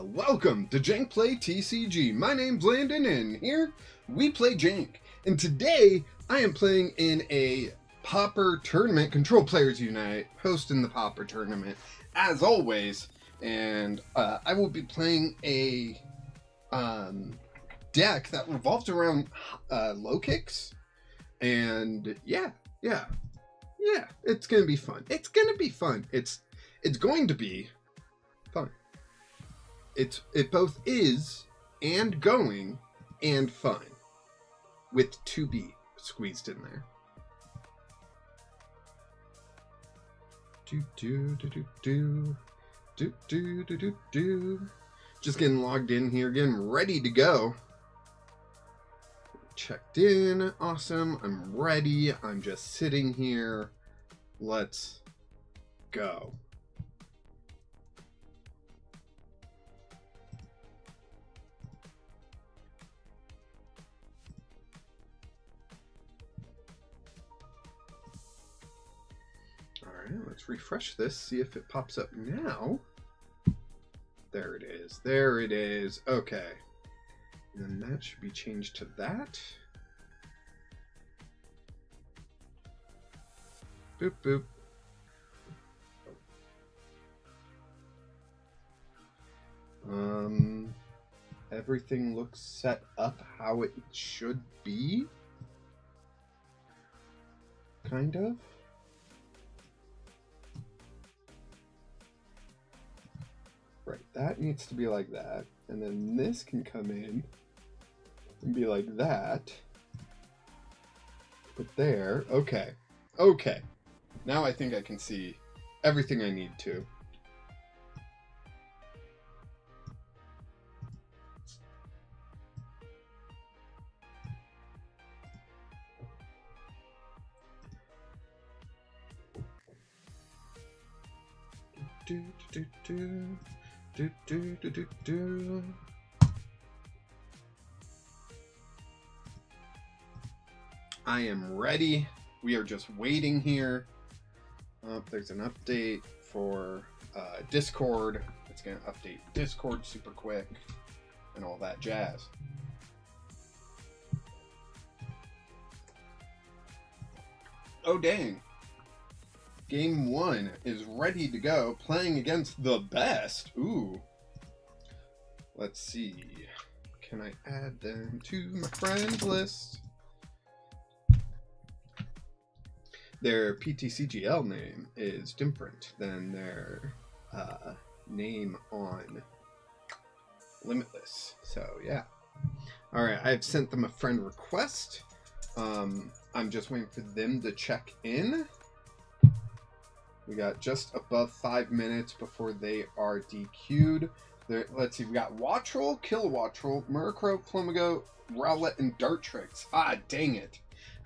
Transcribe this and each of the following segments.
Welcome to Jank Play TCG. My name's Landon, and here we play Jank. And today I am playing in a Pauper tournament, Control Players Unite, hosting the Pauper tournament as always. And I will be playing a deck that revolves around low kicks. And yeah, it's gonna be fun. It's going to be fun. It both is and going and fun, with 2B squeezed in there. Just getting logged in here, getting ready to go. Checked in, awesome. I'm ready. I'm just sitting here. Let's go. Alright, let's refresh this, see if it pops up now. There it is. There it is. Okay. And then that should be changed to that. Boop, boop. Everything looks set up how it should be. Kind of. Right, that needs to be like that. And then this can come in and be like that. But there, okay. Okay. Now I think I can see everything I need to. I am ready. We are just waiting here. There's an update for Discord. It's going to update Discord super quick and all that jazz. Oh, dang. Game 1 is ready to go, playing against the best. Ooh. Let's see. Can I add them to my friends list? Their PTCGL name is different than their name on Limitless. So, yeah. Alright, I've sent them a friend request. I'm just waiting for them to check in. We got just above 5 minutes before they are DQ'd. Let's see, we got Wattrel, Kilowattrel, Murkrow, Flamigo, Rowlet, and Dartrix. Ah, dang it.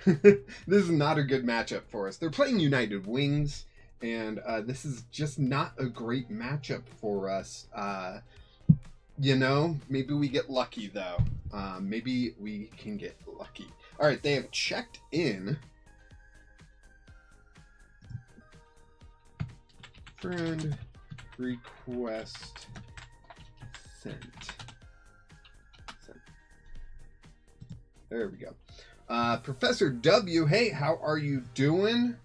This is not a good matchup for us. They're playing United Wings, and this is just not a great matchup for us. You know, maybe we get lucky, though. Maybe we can get lucky. All right, they have checked in. Friend request sent. There we go. Professor W, hey, how are you doing?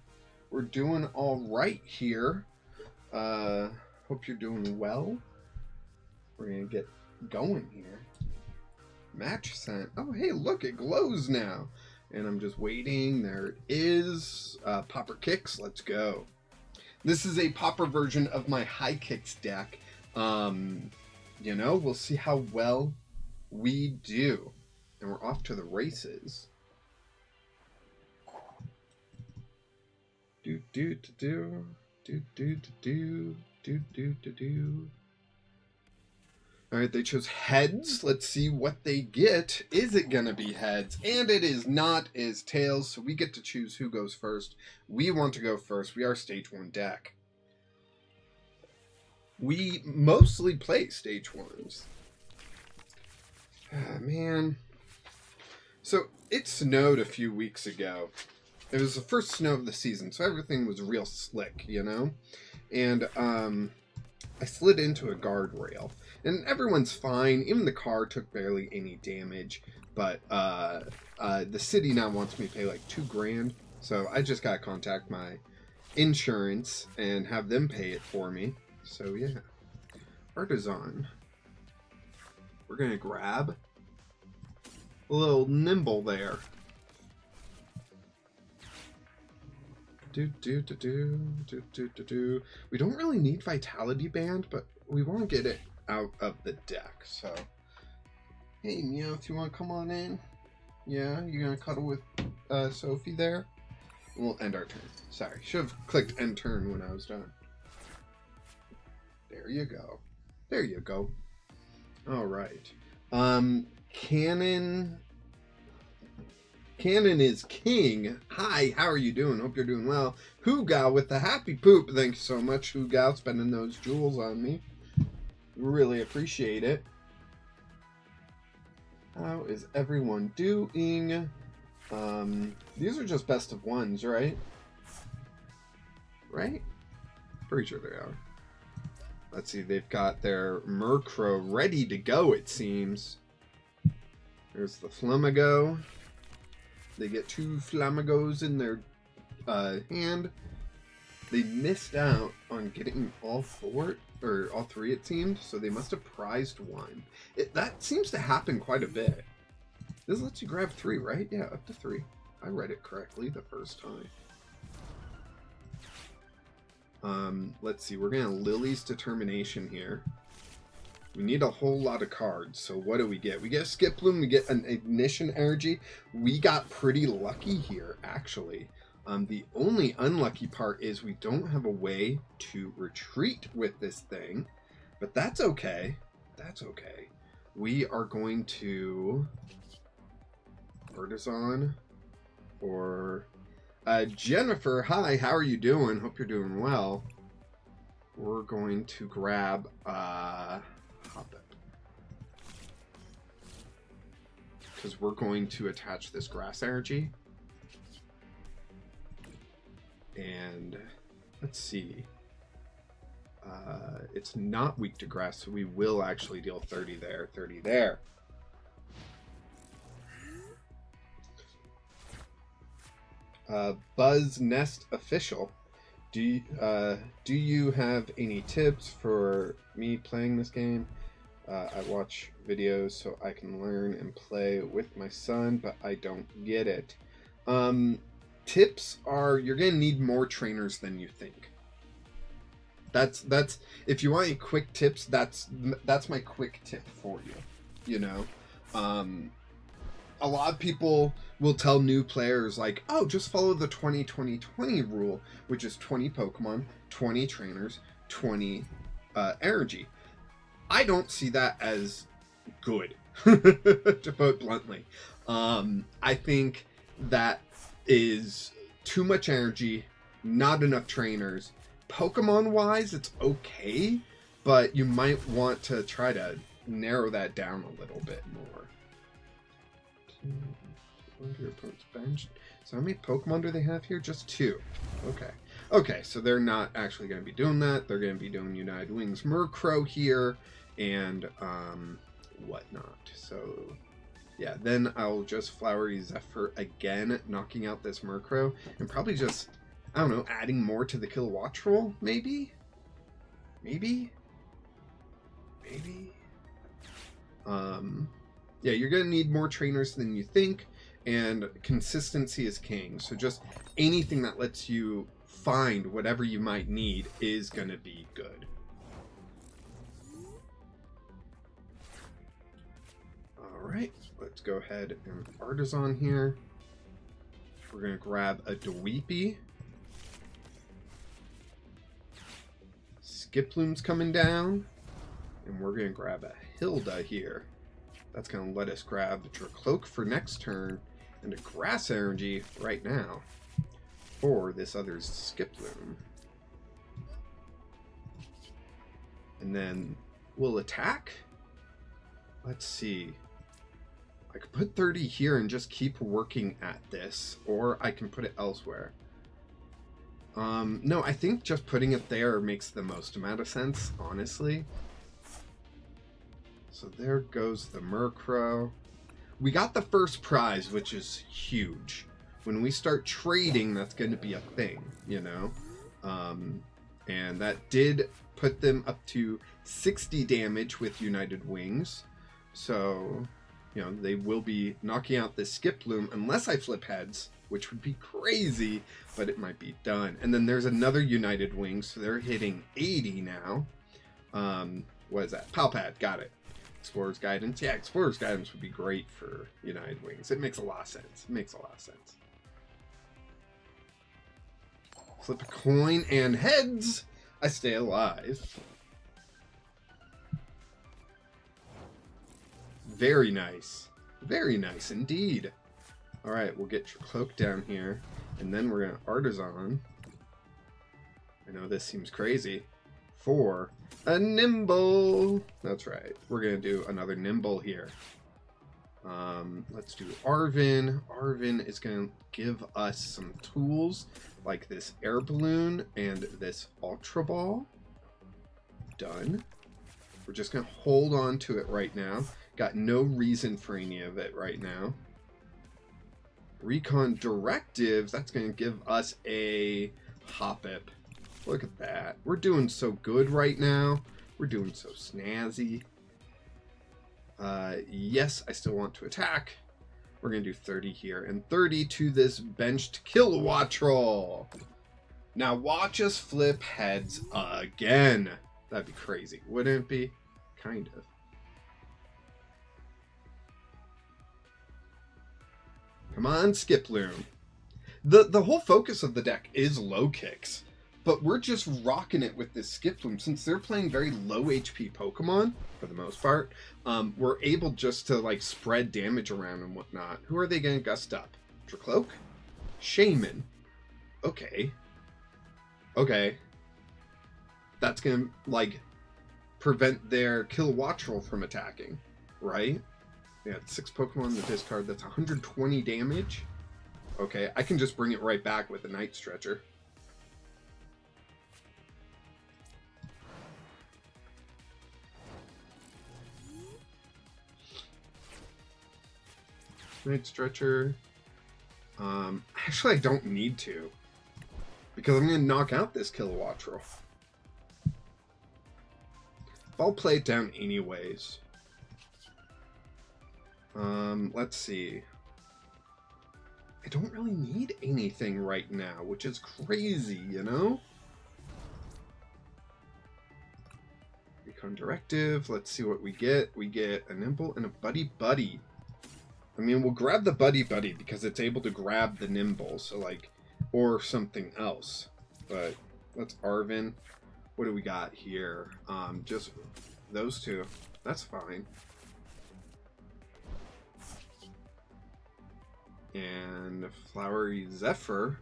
We're doing all right here. Hope you're doing well. We're gonna get going here. Match sent. Oh, hey, look, it glows now. And I'm just waiting. There it is. Pauper kicks. Let's go. This is a Pauper version of my high kicks deck. You know, we'll see how well we do. And we're off to the races. Alright, they chose heads. Let's see what they get. Is it gonna be heads? And it is not, it is tails, so we get to choose who goes first. We want to go first. We are stage 1 deck. We mostly play stage 1s. Ah, man. So, it snowed a few weeks ago. It was the first snow of the season, so everything was real slick, you know? And, I slid into a guardrail, and everyone's fine. Even the car took barely any damage, but the city now wants me to pay like $2,000, so I just gotta contact my insurance and have them pay it for me. So yeah, Artisan. We're gonna grab a little nimble there. We don't really need Vitality Band, but we want to get it out of the deck. So, hey Meowth, you want to come on in? Yeah, you gonna cuddle with Sophie there? We'll end our turn. Sorry, should have clicked end turn when I was done. There you go. There you go. All right. Cannon is king. Hi, how are you doing? Hope you're doing well. Hoogal with the happy poop. Thank you so much, Hoogal, spending those jewels on me. Really appreciate it. How is everyone doing? These are just best of ones, right? Right? Pretty sure they are. Let's see, they've got their Murkrow ready to go, it seems. There's the Flamigo. They get 2 Flamigos in their hand. They missed out on getting all 4, or all 3 it seemed, so they must have prized 1. That seems to happen quite a bit. This lets you grab 3, right? Yeah, up to 3. I read it correctly the first time. Let's see, we're gonna Lily's Determination here. We need a whole lot of cards, so what do we get? We get a Skiploom, we get an Ignition Energy. We got pretty lucky here, actually. The only unlucky part is we don't have a way to retreat with this thing, but that's okay. That's okay. We are going to Artisan or Jennifer. Hi, how are you doing? Hope you're doing well. We're going to grab Hoppip, because we're going to attach this Grass Energy. And let's see. It's not weak to grass, so we will actually deal 30 there, 30 there. Buzz Nest Official. Do you have any tips for me playing this game? I watch videos so I can learn and play with my son, but I don't get it. Tips are, you're gonna need more trainers than you think. That's if you want any quick tips, that's my quick tip for you. You know, a lot of people will tell new players like, oh, just follow the 20-20-20 rule, which is 20 Pokemon, 20 trainers, 20 energy. I don't see that as good, to put bluntly. I think that is too much energy, not enough trainers. Pokemon-wise, it's okay, but you might want to try to narrow that down a little bit more. Your opponent's bench. So how many Pokemon do they have here? Just 2. Okay. Okay, so they're not actually going to be doing that. They're going to be doing United Wings Murkrow here and whatnot. So yeah, then I'll just Flowery Zephyr again, knocking out this Murkrow, and probably just, I don't know, adding more to the Kill-Watch roll, maybe? Maybe? Maybe? Yeah, you're going to need more trainers than you think, and consistency is king. So just anything that lets you find whatever you might need is going to be good. Alright, let's go ahead and Artisan here. We're going to grab a Dweepy. Skiploom's coming down. And we're going to grab a Hilda here. That's going to let us grab the Dracloak for next turn and a Grass Energy right now for this other Skiploom. And then we'll attack. Let's see. I could put 30 here and just keep working at this, or I can put it elsewhere. No, I think just putting it there makes the most amount of sense, honestly. So there goes the Murkrow. We got the first prize, which is huge. When we start trading, that's going to be a thing, you know? And that did put them up to 60 damage with United Wings. So, you know, they will be knocking out this Skiploom unless I flip heads, which would be crazy, but it might be done. And then there's another United Wings, so they're hitting 80 now. What is that? Palpad, got it. Explorer's Guidance. Yeah, Explorer's Guidance would be great for United Wings. It makes a lot of sense. It makes a lot of sense. Flip a coin and heads. I stay alive. Very nice. Very nice indeed. Alright, we'll get your cloak down here. And then we're going to Artisan. I know this seems crazy. For a Nimble. That's right. We're going to do another Nimble here. Let's do Arven. Arven is going to give us some tools like this air balloon and this Ultra Ball. Done. We're just going to hold on to it right now. Got no reason for any of it right now. Recon Directives, that's going to give us a Hoppip. Look at that. We're doing so good right now. We're doing so snazzy. Yes, I still want to attack. We're going to do 30 here. And 30 to this benched Kilowattrel. Now watch us flip heads again. That'd be crazy, wouldn't it be? Kind of. Come on, Skiploom. The whole focus of the deck is low kicks. But we're just rocking it with this Skiploom. Since they're playing very low HP Pokemon, for the most part, we're able just to like spread damage around and whatnot. Who are they going to gust up? Dracloak? Shaman. Okay. Okay. That's going to, like, prevent their Kilowattrel from attacking, right? Yeah, 6 Pokemon in the discard. That's 120 damage. Okay, I can just bring it right back with a Night Stretcher. Night Stretcher. Actually, I don't need to. Because I'm going to knock out this Kilowattrel. I'll play it down anyways. Let's see. I don't really need anything right now, which is crazy, you know? Recon Directive. Let's see what we get. We get a Nimble and a Buddy Buddy. I mean, we'll grab the Buddy Buddy because it's able to grab the Nimble, so like, or something else. But let's Arven. What do we got here? Just those two. That's fine. And Flowery Zephyr.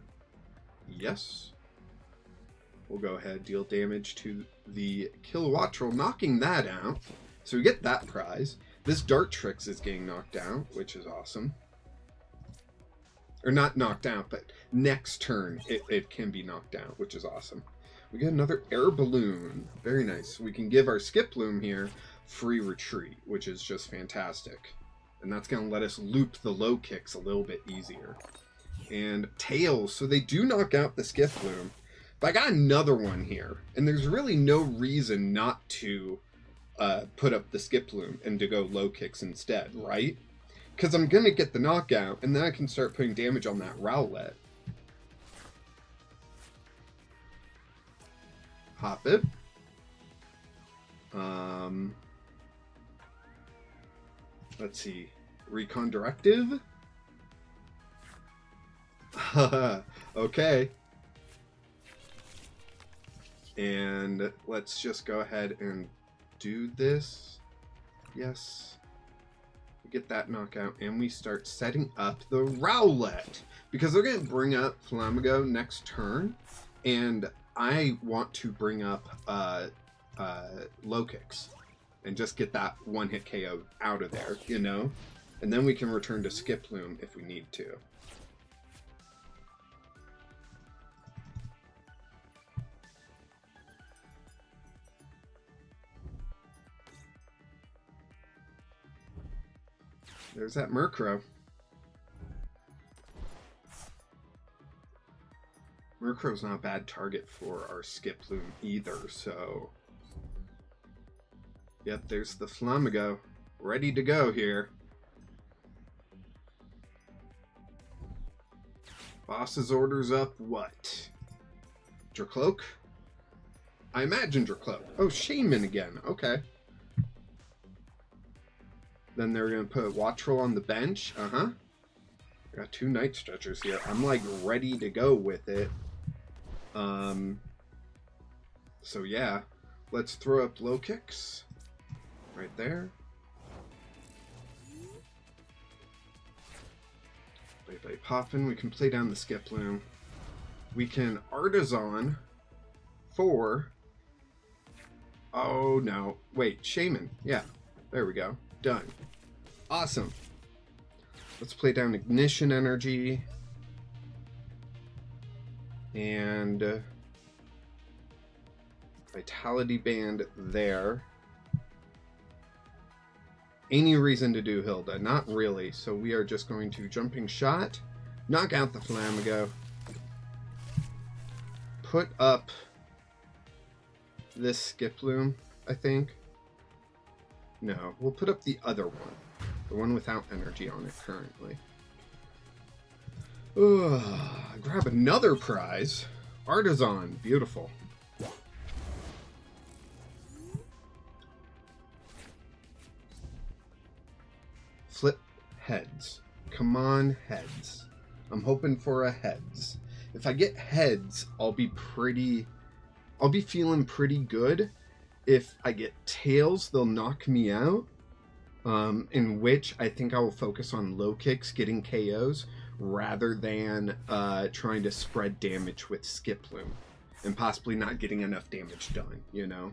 Yes. We'll go ahead, deal damage to the Kilowattrel, knocking that out. So we get that prize. This Dartrix is getting knocked out, which is awesome. Or not knocked out, but next turn it can be knocked out, which is awesome. We get another Air Balloon. Very nice. We can give our Skiploom here free retreat, which is just fantastic. And that's going to let us loop the low kicks a little bit easier. And Tails. So they do knock out the Skiploom. But I got another one here. And there's really no reason not to put up the Skiploom and to go low kicks instead, right? Because I'm going to get the knockout, and then I can start putting damage on that Rowlet. Hoppip. Let's see. Recon Directive. Okay. And let's just go ahead and do this. Yes. We get that knockout, and we start setting up the Rowlet. Because they're going to bring up Flamigo next turn, and I want to bring up low kicks. And just get that one-hit KO out of there, you know? And then we can return to Skiploom if we need to. There's that Murkrow. Murkrow's not a bad target for our Skiploom either, so... Yep, there's the Flamigo. Ready to go here. Boss's orders up what? Dracloak? I imagine Dracloak. Oh, Shaman again. Okay. Then they're going to put Wattrel on the bench. Uh-huh. I got 2 Night Stretchers here. I'm, like, ready to go with it. So, yeah. Let's throw up low kicks. Right there. Play Poppin'. We can play down the Skiploom. We can Artisan for... Oh, no. Wait, Shaman. Yeah. There we go. Done. Awesome. Let's play down Ignition Energy. And... Vitality Band there. Any reason to do Hilda? Not really. So we are just going to Jumping Shot. Knock out the Flamigo. Put up this Skiploom, I think. No, we'll put up the other one. The one without energy on it currently. Grab another prize. Artisan. Beautiful. Flip heads. Come on, heads. I'm hoping for a heads. If I get heads, I'll be feeling pretty good. If I get tails, they'll knock me out. In which I think I will focus on low kicks, getting KOs, rather than trying to spread damage with Skiploom. And possibly not getting enough damage done, you know?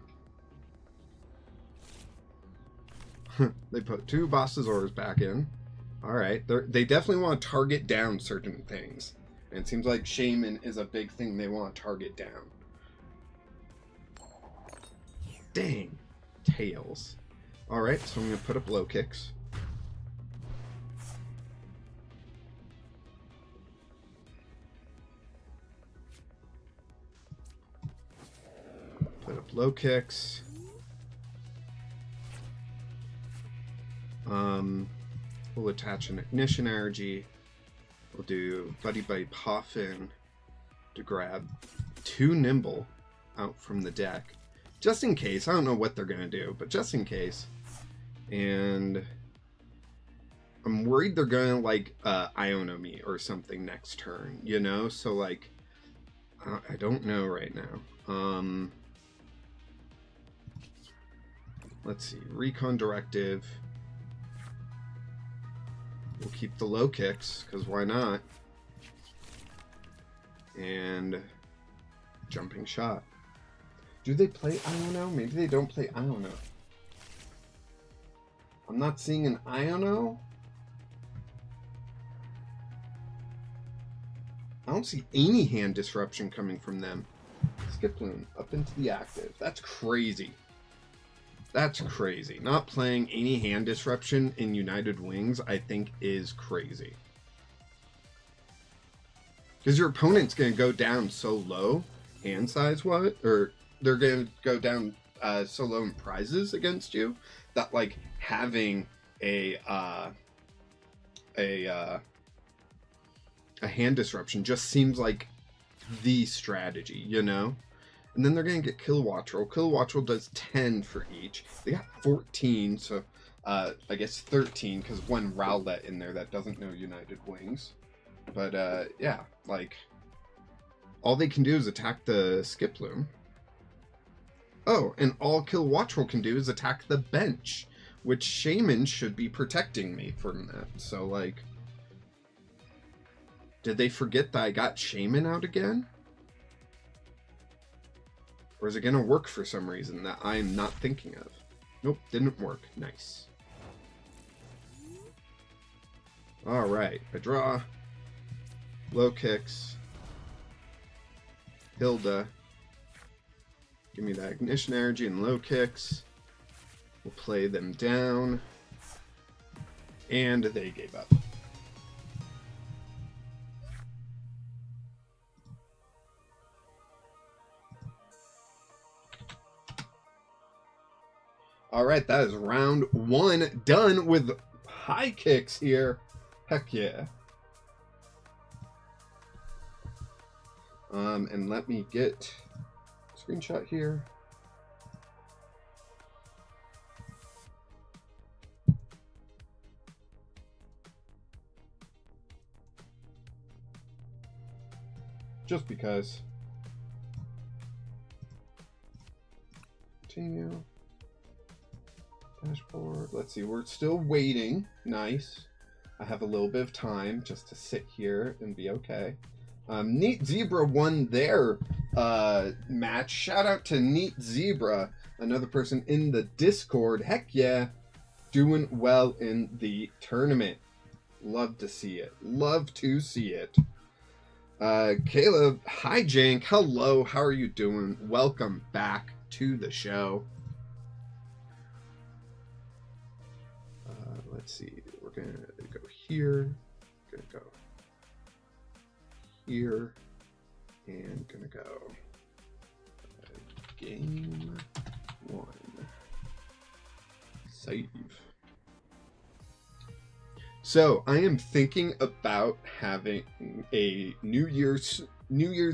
They put 2 Boss's orders back in. Alright, they definitely want to target down certain things. And it seems like Shaman is a big thing they want to target down. Dang. Tails. Alright, so I'm going to put up low kicks. Put up low kicks. We'll attach an Ignition Energy. We'll do Buddy Poffin to grab 2 Nimble out from the deck. Just in case. I don't know what they're going to do, but just in case. And I'm worried they're going to, like, Iono me or something next turn, you know? So, like, I don't know right now. Let's see. Recon Directive. We'll keep the low kicks, because why not? And Jumping Shot. Do they play Iono? Maybe they don't play Iono. I'm not seeing an Iono. I don't see any hand disruption coming from them. Skiploom up into the active. That's crazy. That's crazy. Not playing any hand disruption in United Wings, I think, is crazy. Because your opponent's going to go down so low, hand size-wise, or they're going to go down so low in prizes against you, that, like, having a hand disruption just seems like the strategy, you know? And then they're going to get Kilowattrel. Kilowattrel does 10 for each. They got 14, so I guess 13, because one Rowlet in there that doesn't know United Wings. But, yeah, like, all they can do is attack the Skiploom. Oh, and all Kilowattrel can do is attack the bench, which Shaman should be protecting me from that. So, like, did they forget that I got Shaman out again? Or is it going to work for some reason that I'm not thinking of? Nope, didn't work. Nice. Alright, I draw. Low kicks. Hilda. Give me that Ignition Energy and low kicks. We'll play them down. And they gave up. All right, that is round 1 done with high kicks here. Heck yeah. And let me get a screenshot here. Just because. Continue. Dashboard. Let's see. We're still waiting. Nice. I have a little bit of time just to sit here and be okay. Neat Zebra won their match. Shout out to Neat Zebra, another person in the Discord. Heck yeah. Doing well in the tournament. Love to see it. Love to see it. Caleb, hi Jank. Hello. How are you doing? Welcome back to the show. Let's see. We're gonna go here. Gonna go here, and gonna go game 1. Save. So I am thinking about having a New Year's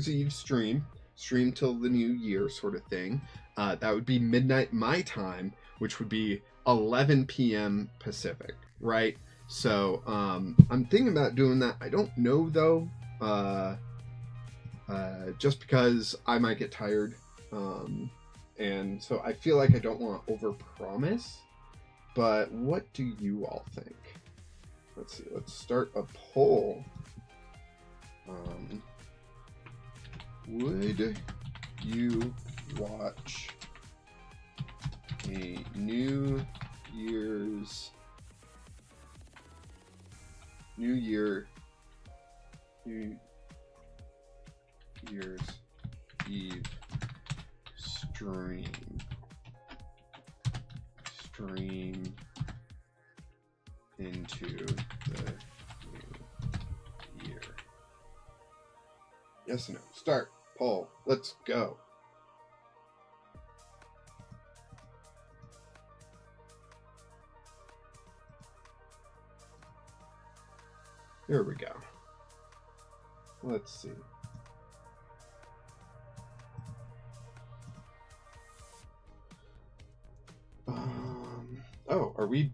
Eve stream till the new year sort of thing. That would be midnight my time, which would be 11 p.m. Pacific, right? So I'm thinking about doing that. I don't know though, just because I might get tired, and so I feel like I don't want to overpromise. But what do you all think? Let's see. Let's start a poll. Would you watch a New Year's Eve stream into the new year? Yes or no? Start poll. Let's go. Here we go. Let's see. Oh, are we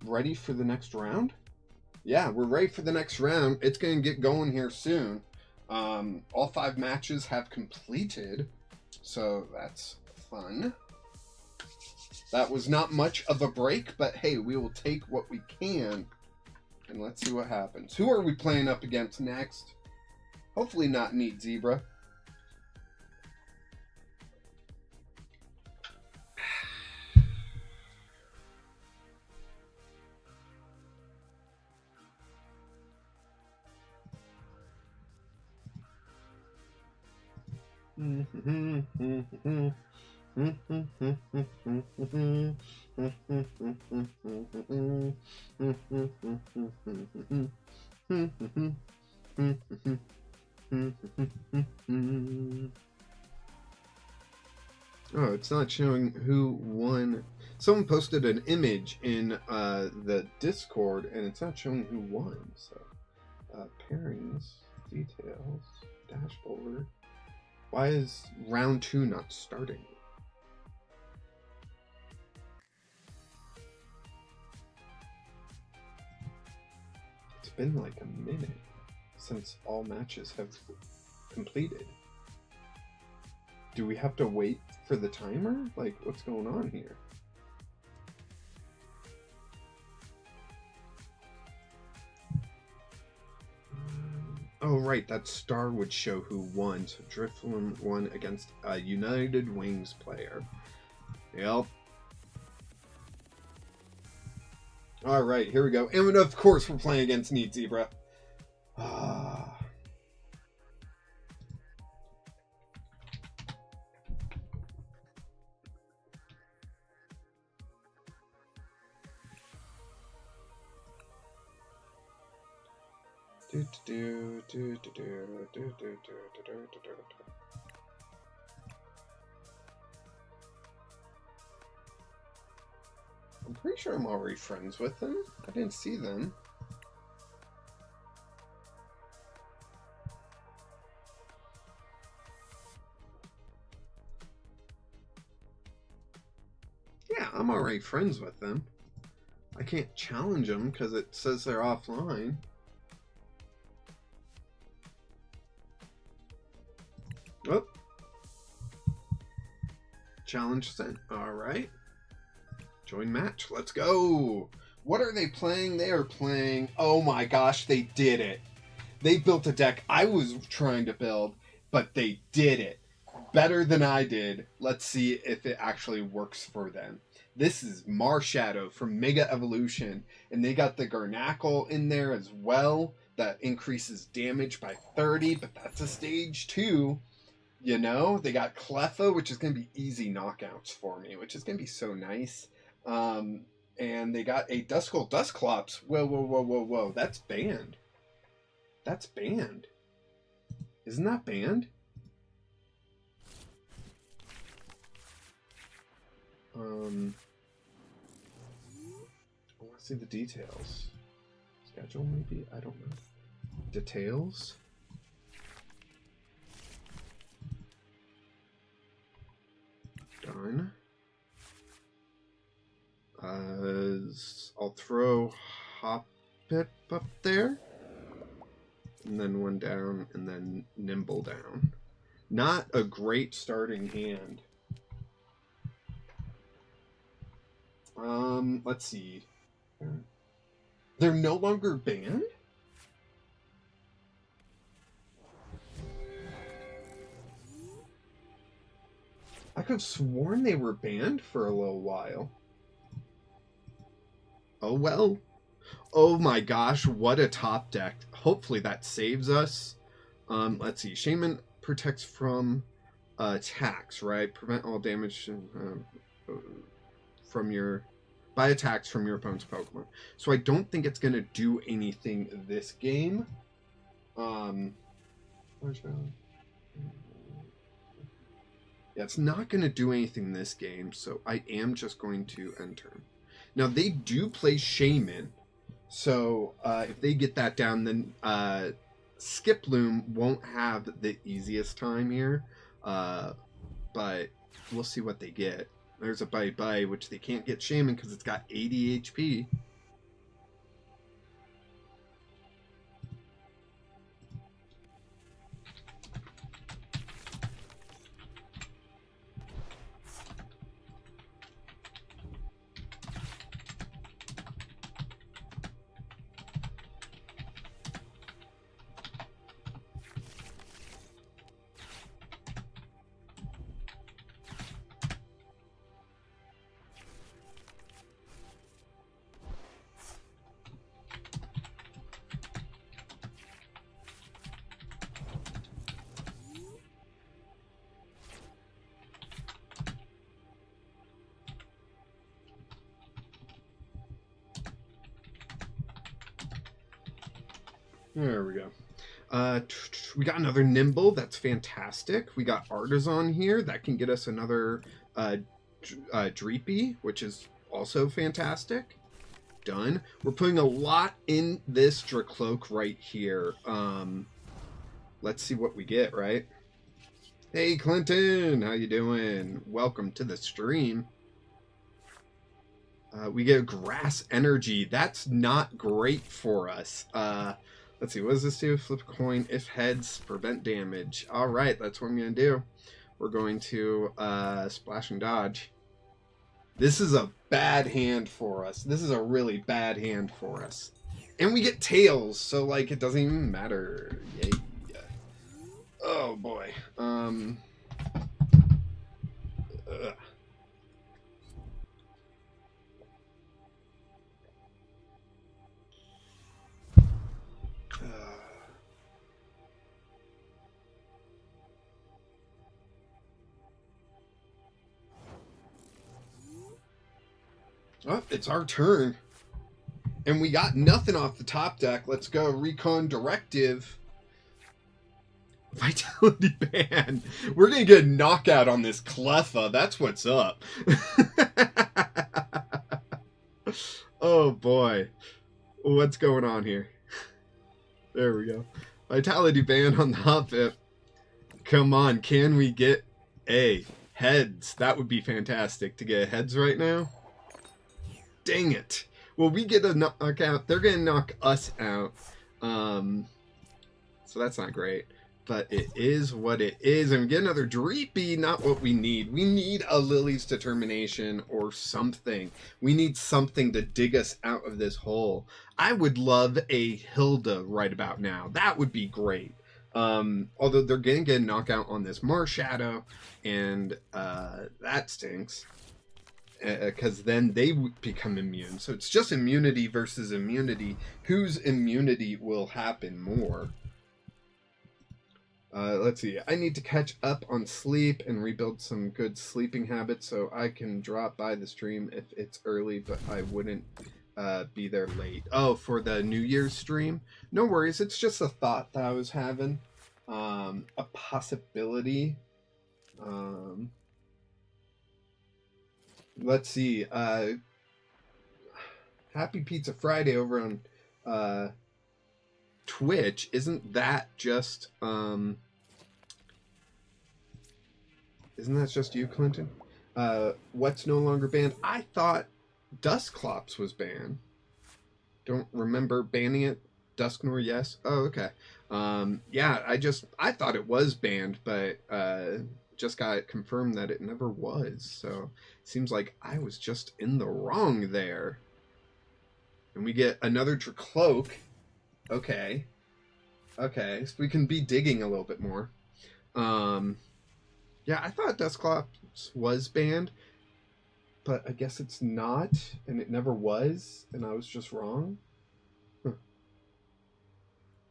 ready for the next round? Yeah, we're ready for the next round. It's going to get going here soon. All 5 matches have completed, so that's fun. That was not much of a break, but hey, we will take what we can, and let's see what happens. Who are we playing up against next? Hopefully not Neat Zebra. Oh, it's not showing who won. Someone posted an image in the Discord, and it's not showing who won. So, pairings, details, dashboard. Why is round 2 not starting? It's been like a minute since all matches have completed. Do we have to wait for the timer? Like, what's going on here? Oh, right, that star would show who won. So Drifloon won against a United Wings player. Yep. All right, here we go. And of course, we're playing against Neat Zebra. I'm pretty sure I'm already friends with them. I didn't see them. Yeah, I'm already friends with them. I can't challenge them because it says they're offline. Oh. Challenge sent. Alright. Join match. Let's go. What are they playing? They are playing... Oh my gosh, they did it. They built a deck I was trying to build, but they did it. Better than I did. Let's see if it actually works for them. This is Marshadow from Mega Evolution, and they got the Garnackle in there as well. That increases damage by 30, but that's a stage 2. You know, they got Cleffa, which is going to be easy knockouts for me, which is going to be so nice. And they got a Duskull Dusclops. Whoa. That's banned. That's banned. Isn't that banned? I want to see the details. Schedule, maybe? I don't know. Details? Done. I'll throw Hoppip up there. And then one down, and then Nimble down. Not a great starting hand. Let's see. They're no longer banned? I could have sworn they were banned for a little while. Oh well. Oh my gosh, what a top deck. Hopefully that saves us. Let's see. Shaman protects from attacks, right? Prevent all damage from your... by attacks from your opponent's Pokemon. So I don't think it's going to do anything this game. Yeah, it's not going to do anything this game, so I am just going to end turn. Now, they do play Shaman, so if they get that down, then Skiploom won't have the easiest time here, but we'll see what they get. There's a Bye-Bye, which they can't get Shaman because it's got 80 HP. There we go. We got another Nimble. That's fantastic. We got Artisan here. That can get us another Dreepy, which is also fantastic. Done. We're putting a lot in this Dracloak right here. Let's see what we get, right? Hey, Clinton. How you doing? Welcome to the stream. We get Grass Energy. That's not great for us. Let's see, what does this do? Flip a coin. If heads, prevent damage. All right, that's what I'm going to do. We're going to splash and dodge. This is a bad hand for us. This is a really bad hand for us. And we get tails, so, like, it doesn't even matter. Yay. Oh, boy. Oh, it's our turn. And we got nothing off the top deck. Let's go. Recon Directive. Vitality Band. We're going to get a knockout on this Cleffa. That's what's up. Oh, boy. What's going on here? There we go. Vitality Band on the Hoppip. Come on. Can we get a heads? That would be fantastic to get heads right now. Dang it. Well, we get a knockout. They're going to knock us out. So that's not great. But it is what it is. And we get another Dreepy, not what we need. We need a Lily's Determination or something. We need something to dig us out of this hole. I would love a Hilda right about now. That would be great. Although they're going to get a knockout on this Marshadow. And that stinks. Because then they become immune. So it's just immunity versus immunity. Whose immunity will happen more? Let's see. I need to catch up on sleep and rebuild some good sleeping habits so I can drop by the stream if it's early, but I wouldn't be there late. Oh, for the New Year's stream? No worries. It's just a thought that I was having. A possibility. Let's see. Happy Pizza Friday over on Twitch. Isn't that just you, Clinton? What's no longer banned? I thought Dusclops was banned. Don't remember banning it. Dusknor, yes. Oh, okay. Yeah, I thought it was banned, but just got it confirmed that it never was. So seems like I was just in the wrong there. And we get another Dracloak. Okay. Okay, so we can be digging a little bit more. Yeah, I thought Dusclops was banned, but I guess it's not, and it never was, and I was just wrong. Huh.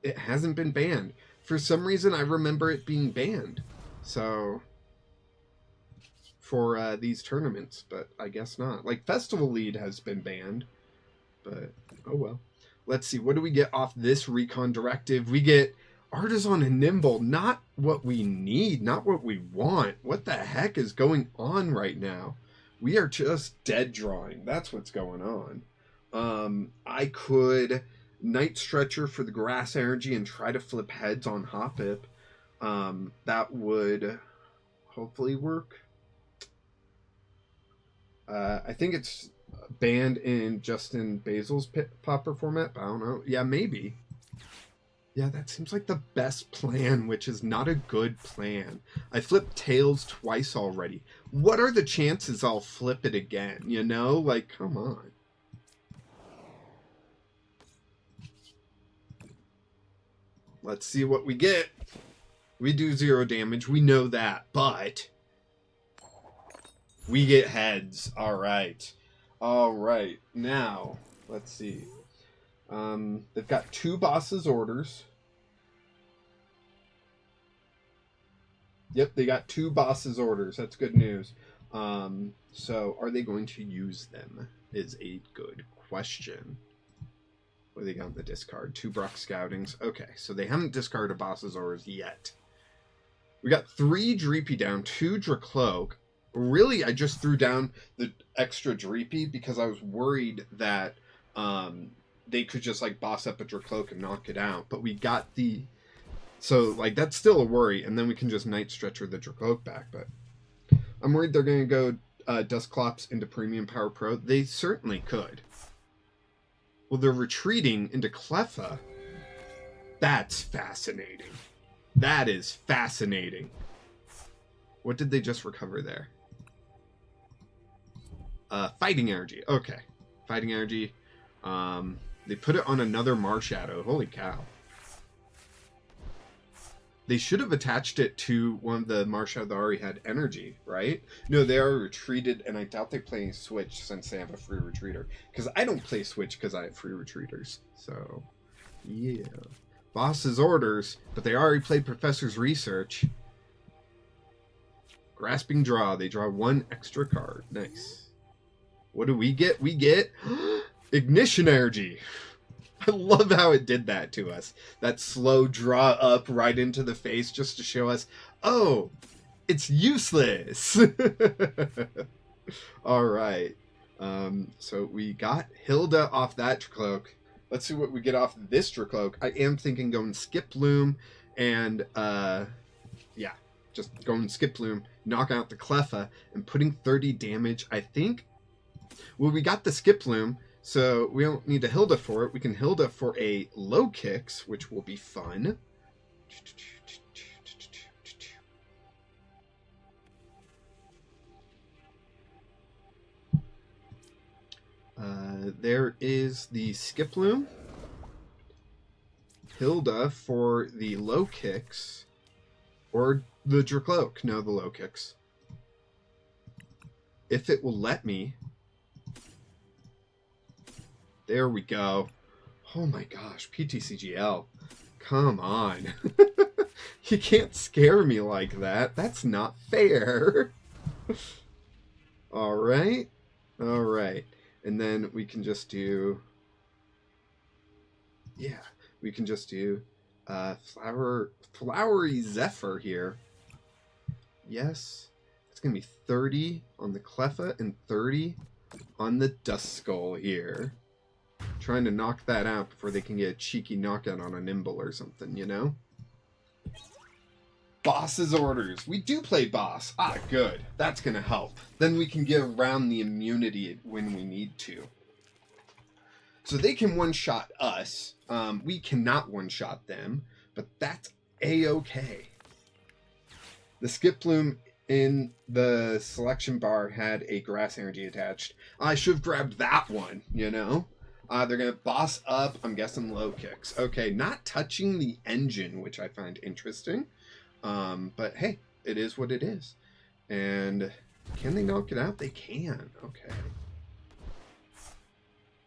It hasn't been banned. For some reason, I remember it being banned. So, for these tournaments, but I guess not. Like, Festival Lead has been banned, but oh well. Let's see, what do we get off this Recon Directive? We get Artisan and Nimble, not what we need, not what we want. What the heck is going on right now? We are just dead drawing. That's what's going on. I could Night Stretcher for the grass energy and try to flip heads on Hoppip. That would hopefully work. I think it's banned in Justin Basil's Pauper format, but I don't know. Yeah, maybe. Yeah, that seems like the best plan, which is not a good plan. I flipped Tails twice already. What are the chances I'll flip it again? You know? Like, come on. Let's see what we get. We do 0 damage. We know that, but we get heads. All right. All right. Now, let's see. They've got 2 bosses' orders. Yep, they got 2 bosses' orders. That's good news. So, are they going to use them? Is a good question. What do they got in the discard? 2 Brock Scoutings. Okay, so they haven't discarded bosses' orders yet. We got 3 Dreepy down, 2 Dracloak. Really, I just threw down the extra Dreepy because I was worried that they could just like boss up a Dracloak and knock it out. But we got the... So, like, that's still a worry. And then we can just Night Stretcher the Dracloak back. But I'm worried they're going to go Dusclops into Premium Power Pro. They certainly could. Well, they're retreating into Cleffa. That's fascinating. That is fascinating. What did they just recover there? Fighting Energy. Okay. Fighting Energy. They put it on another Marshadow. Holy cow. They should have attached it to one of the Marshadow that already had energy, right? No, they are retreated, and I doubt they play Switch since they have a free retreater. Because I don't play Switch because I have free retreaters. So, yeah. Boss's orders, but they already played Professor's Research. Grasping Draw. They draw 1 extra card. Nice. What do we get? We get Ignition energy. I love how it did that to us. That slow draw up right into the face just to show us, oh, it's useless. All right. So we got Hilda off that Dracloak. Let's see what we get off this Dracloak. I am thinking going Skip Loom and yeah, just going Skip Loom, knock out the Cleffa, and putting 30 damage. I think. Well, we got the Skip Loom, so we don't need a Hilda for it. We can Hilda for a low kicks, which will be fun. There is the Skip Loom. Hilda for the low kicks. Or the Dracloak. No, the low kicks. If it will let me. There we go. Oh my gosh, PTCGL. Come on. You can't scare me like that. That's not fair. Alright. Alright. And then we can just do... Yeah. We can just do Flowery Zephyr here. Yes. It's going to be 30 on the Cleffa and 30 on the Duskull here. Trying to knock that out before they can get a cheeky knockout on a Nimble or something, you know? Boss's orders. We do play boss. Ah, good. That's going to help. Then we can get around the immunity when we need to. So they can one-shot us. We cannot one-shot them, but that's A-okay. The Skip Loom in the selection bar had a grass energy attached. I should have grabbed that one, you know? They're going to boss up, I'm guessing low kicks. Okay, not touching the engine, which I find interesting. But hey, it is what it is. And can they knock it out? They can. Okay.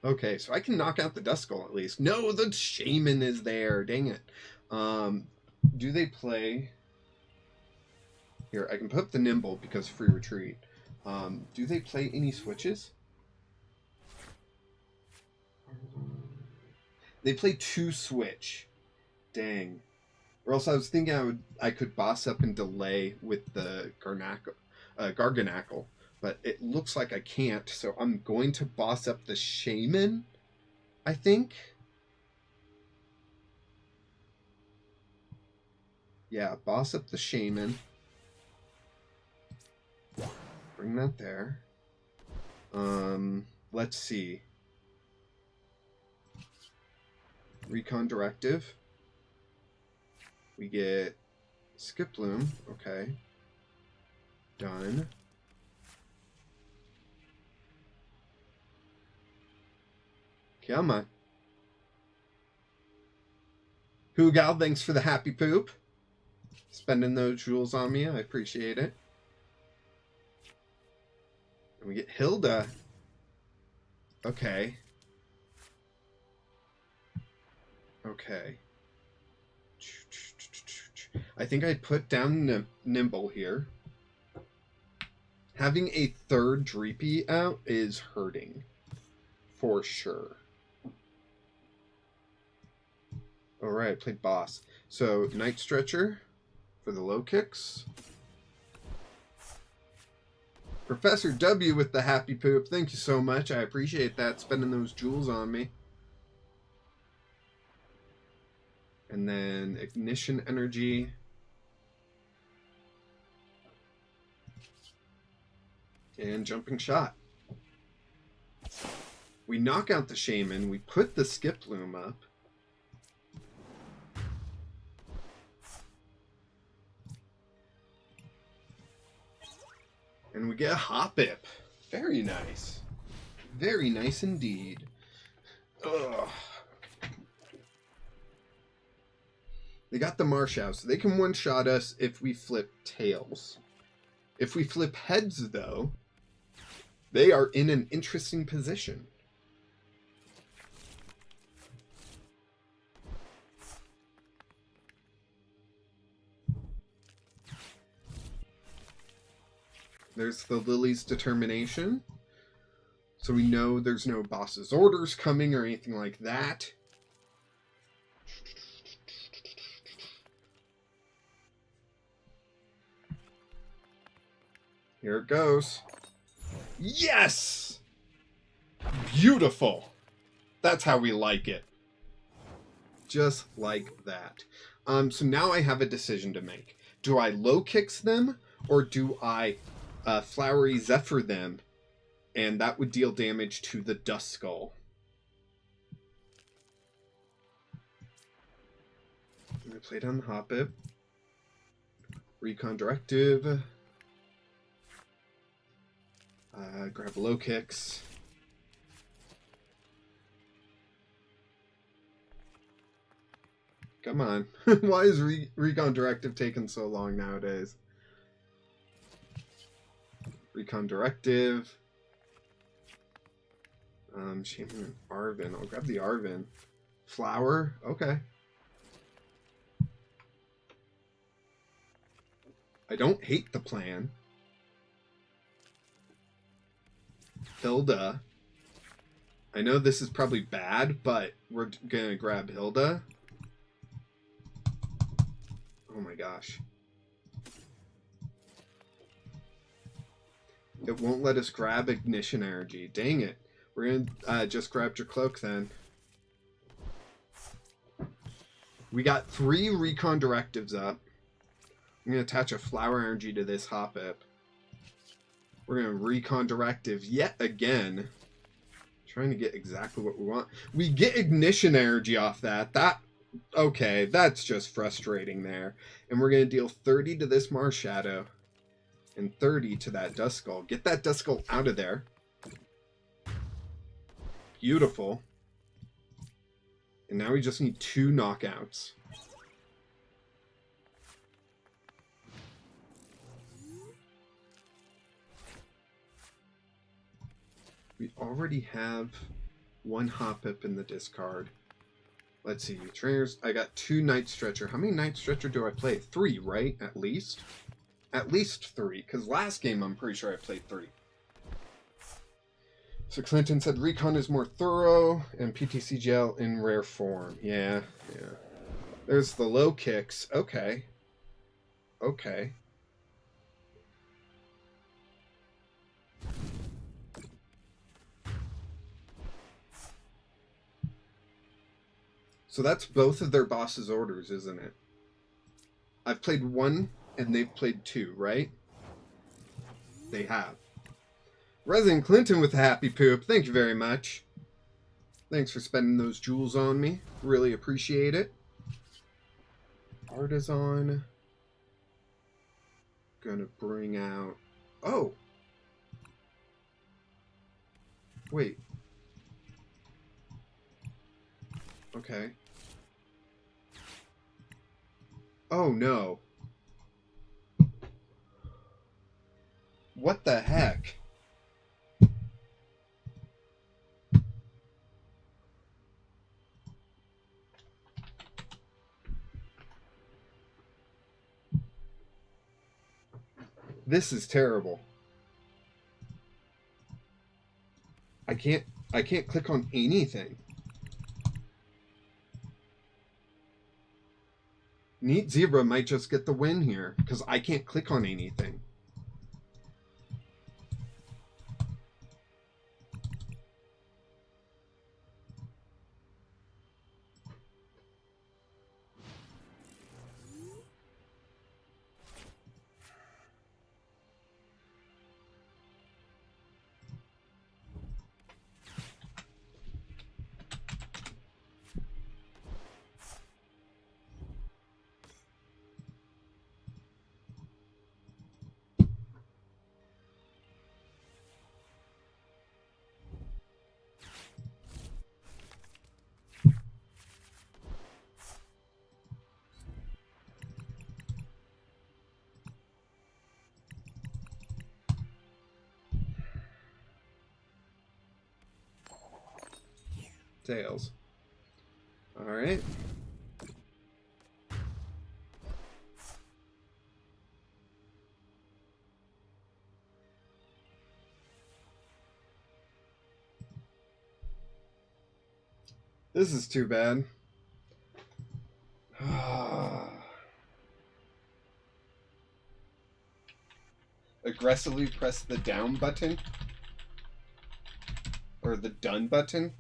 Okay, so I can knock out the Duskull at least. No, the Shaman is there. Dang it. Do they play... Here, I can put up the Nimble because free retreat. Do they play any switches? They play 2 switch. Dang. Or else I was thinking I could boss up and delay with the Garganackle. But it looks like I can't, so I'm going to boss up the Shaman, I think. Yeah, boss up the Shaman. Bring that there. Let's see. Recon Directive. We get Skip Loom. Okay. Done. Come on. Hoogal, thanks for the happy poop. Spending those jewels on me. I appreciate it. And we get Hilda. Okay. Okay. I think I put down Nimble here. Having a third Dreepy out is hurting. For sure. Alright, played boss. So, Night Stretcher for the low kicks. Professor W with the happy poop. Thank you so much. I appreciate that. Spending those jewels on me. And then Ignition Energy. And Jumping Shot. We knock out the Shaman. We put the Skip Loom up. And we get a Hoppip. Very nice. Very nice indeed. Ugh. They got the Marsh out, so they can one-shot us if we flip tails. If we flip heads, though, they are in an interesting position. There's the Lily's Determination. So we know there's no boss's orders coming or anything like that. Here it goes. Yes! Beautiful! That's how we like it. Just like that. So now I have a decision to make. Do I low kicks them, or do I flowery zephyr them? And that would deal damage to the Dust Skull. I'm going to play down the Hoppip. Recon Directive. Grab low kicks. Come on. Why is Recon Directive taking so long nowadays? Recon Directive. Shaman and Arvin. I'll grab the Arvin. Flower. Okay. I don't hate the plan. Hilda. I know this is probably bad, but we're gonna grab Hilda. Oh my gosh. It won't let us grab Ignition Energy. Dang it. We're gonna just grab your cloak then. We got 3 Recon Directives up. I'm gonna attach a Flower Energy to this Hoppip. We're gonna Recon Directive yet again. Trying to get exactly what we want. We get Ignition Energy off that. Okay, that's just frustrating there. And we're gonna deal 30 to this Mars Shadow. And 30 to that Dust Skull. Get that Dust Skull out of there. Beautiful. And now we just need 2 knockouts. We already have 1 Hoppip in the discard. Let's see. Trainers. I got 2 Night Stretcher. How many Night Stretcher do I play? 3, right? At least? At least 3. Because last game I'm pretty sure I played 3. So Clinton said Recon is more thorough and PTCGL in rare form. Yeah. There's the low kicks. Okay. So that's both of their boss's orders, isn't it? I've played 1 and they've played 2, right? They have. Resident Clinton with a happy poop. Thank you very much. Thanks for spending those jewels on me. Really appreciate it. Artisan. Gonna bring out... Oh! Wait. Okay. Oh no. What the heck? This is terrible. I can't click on anything. Neat Zebra might just get the win here because I can't click on anything. Tails. Alright. This is too bad. Aggressively press the down button. Or the done button.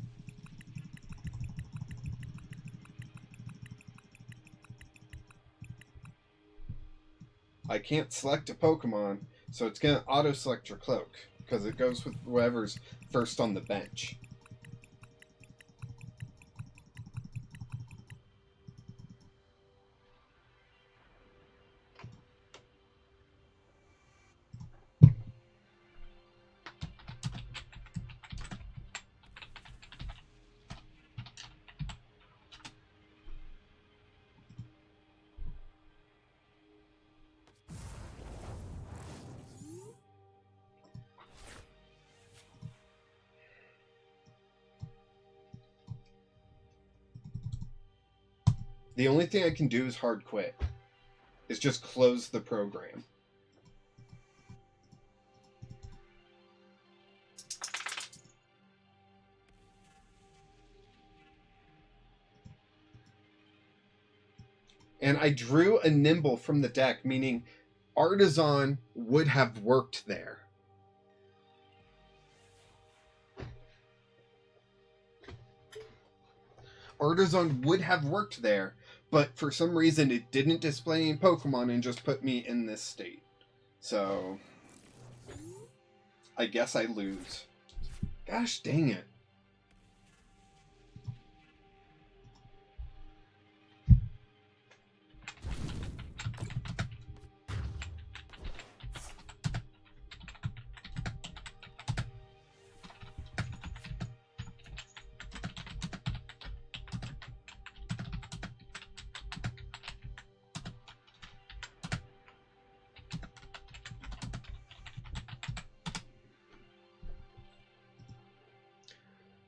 I can't select a Pokemon, so it's going to auto-select your cloak, because it goes with whoever's first on the bench. The only thing I can do is hard quit. Is just close the program. And I drew a Nimble from the deck, meaning Artisan would have worked there. Artisan would have worked there, but for some reason it didn't display any Pokemon and just put me in this state. So, I guess I lose. Gosh dang it.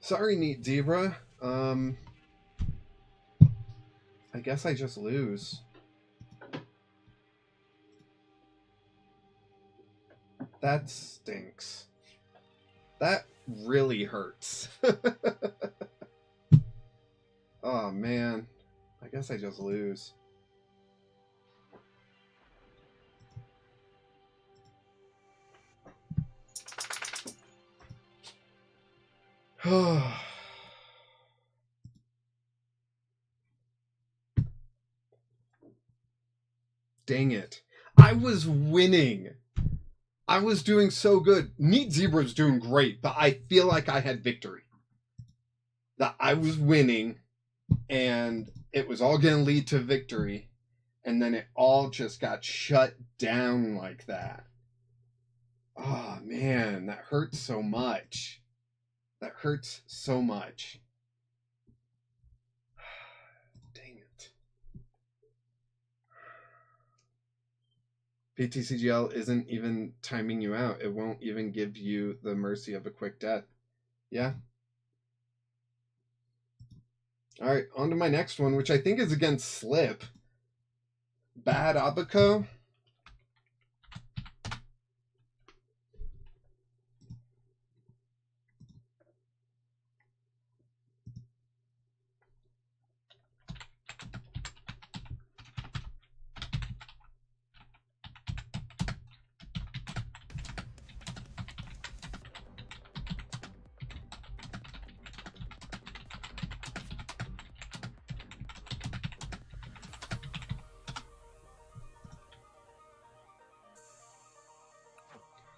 Sorry, Neat Zebra. I guess I just lose. That stinks. That really hurts. Oh, man. I guess I just lose. Dang it. I was winning. I was doing so good. Neat Zebra's doing great, but I feel like I had victory. That I was winning, and it was all going to lead to victory, and then it all just got shut down like that. Oh, man, that hurts so much. That hurts so much. Dang it. PTCGL isn't even timing you out. It won't even give you the mercy of a quick death. Yeah. Alright, on to my next one, which I think is against Slip. Bad Abaco.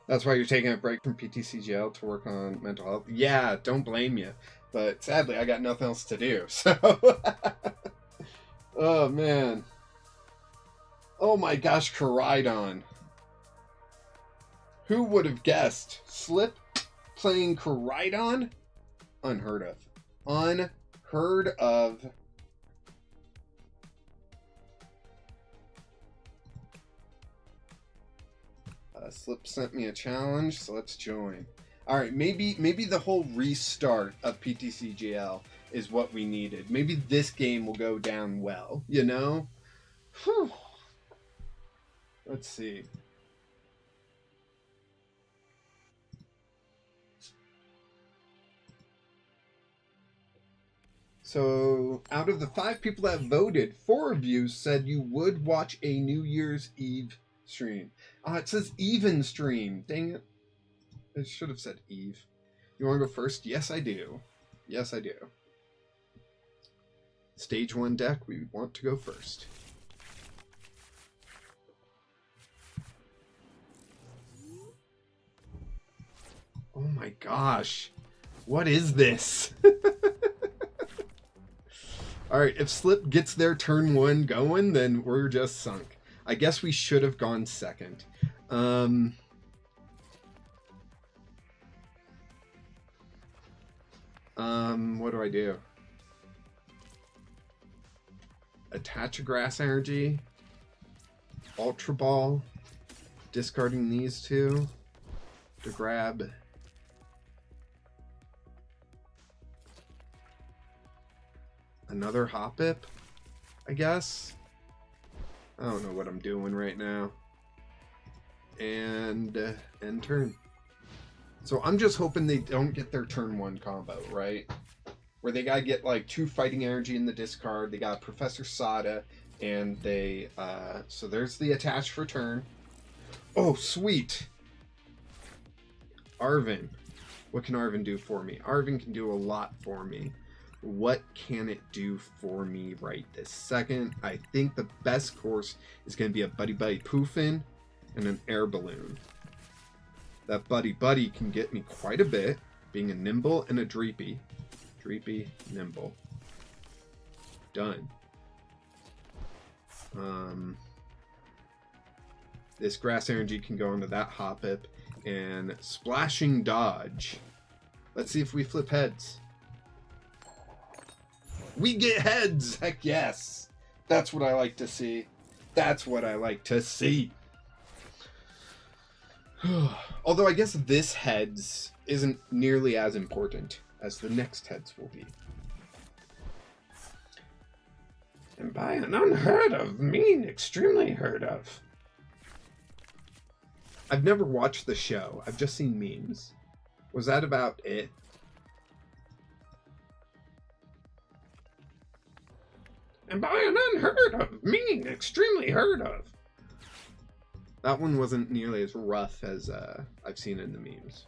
That's why you're taking a break from PTCGL to work on mental health. Yeah, don't blame you. But sadly, I got nothing else to do. So, oh man. Oh my gosh, Koraidon. Who would have guessed? Slip playing Koraidon? Unheard of. Unheard of. Slip sent me a challenge, so let's join. All right, maybe the whole restart of PTCGL is what we needed. Maybe this game will go down well, you know? Whew. Let's see. So, out of the 5 people that voted, 4 of you said you would watch a New Year's Eve stream. It says even stream. Dang it. I should have said Eve. You want to go first? Yes, I do. Yes, I do. Stage 1 deck, we want to go first. Oh my gosh. What is this? Alright, if Slip gets their turn 1 going, then we're just sunk. I guess we should have gone second. What do I do? Attach a grass energy. Ultra Ball. Discarding these 2 to grab. Another Hoppip, I guess. I don't know what I'm doing right now. And end turn. So I'm just hoping they don't get their turn 1 combo, right? Where they gotta get like 2 fighting energy in the discard. They got Professor Sada, and they so there's the attach for turn. Oh, sweet. Arvin. What can Arvin do for me? Arvin can do a lot for me. What can it do for me right this second? I think the best course is going to be a Buddy Buddy Poofin and an Air Balloon. That Buddy Buddy can get me quite a bit, being a Nimble and a Dreepy. Dreepy, Nimble. Done. This Grass Energy can go into that Hoppip, and Splashing Dodge. Let's see if we flip heads. We get heads! Heck yes! That's what I like to see. That's what I like to see. Although I guess this heads isn't nearly as important as the next heads will be. And by an unheard of, mean extremely heard of. I've never watched the show. I've just seen memes. Was that about it? And by an unheard of, meaning extremely heard of. That one wasn't nearly as rough as I've seen in the memes.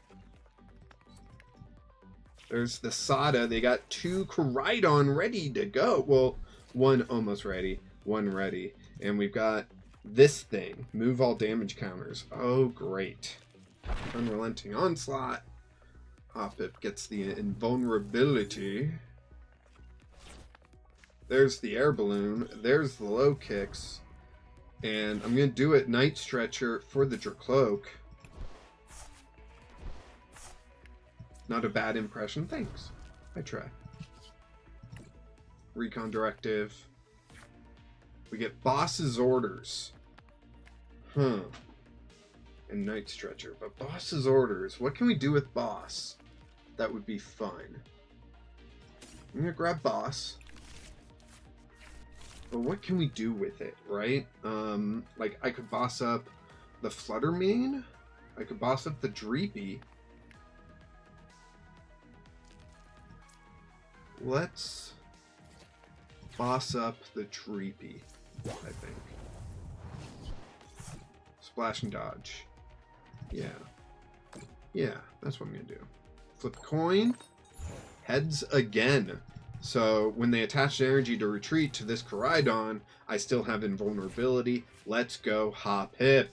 There's the Sada. They got 2 Koraidon ready to go. Well, 1 almost ready, 1 ready. And we've got this thing. Move all damage counters. Oh, great. Unrelenting Onslaught. Hoppip gets the invulnerability. There's the Air Balloon. There's the low kicks. And I'm going to do it Night Stretcher for the Dracloak. Not a bad impression. Thanks. I try. Recon Directive. We get Boss's Orders. And Night Stretcher. But Boss's Orders. What can we do with Boss? That would be fun. I'm going to grab Boss. But what can we do with it, right? Like, I could boss up the Fluttermane. I could boss up the Dreepy. Let's boss up the Dreepy, I think. Splash and dodge. Yeah. Yeah, that's what I'm going to do. Flip coin. Heads again. So when they attach energy to retreat to this Koraidon, I still have invulnerability. Let's go Hoppip.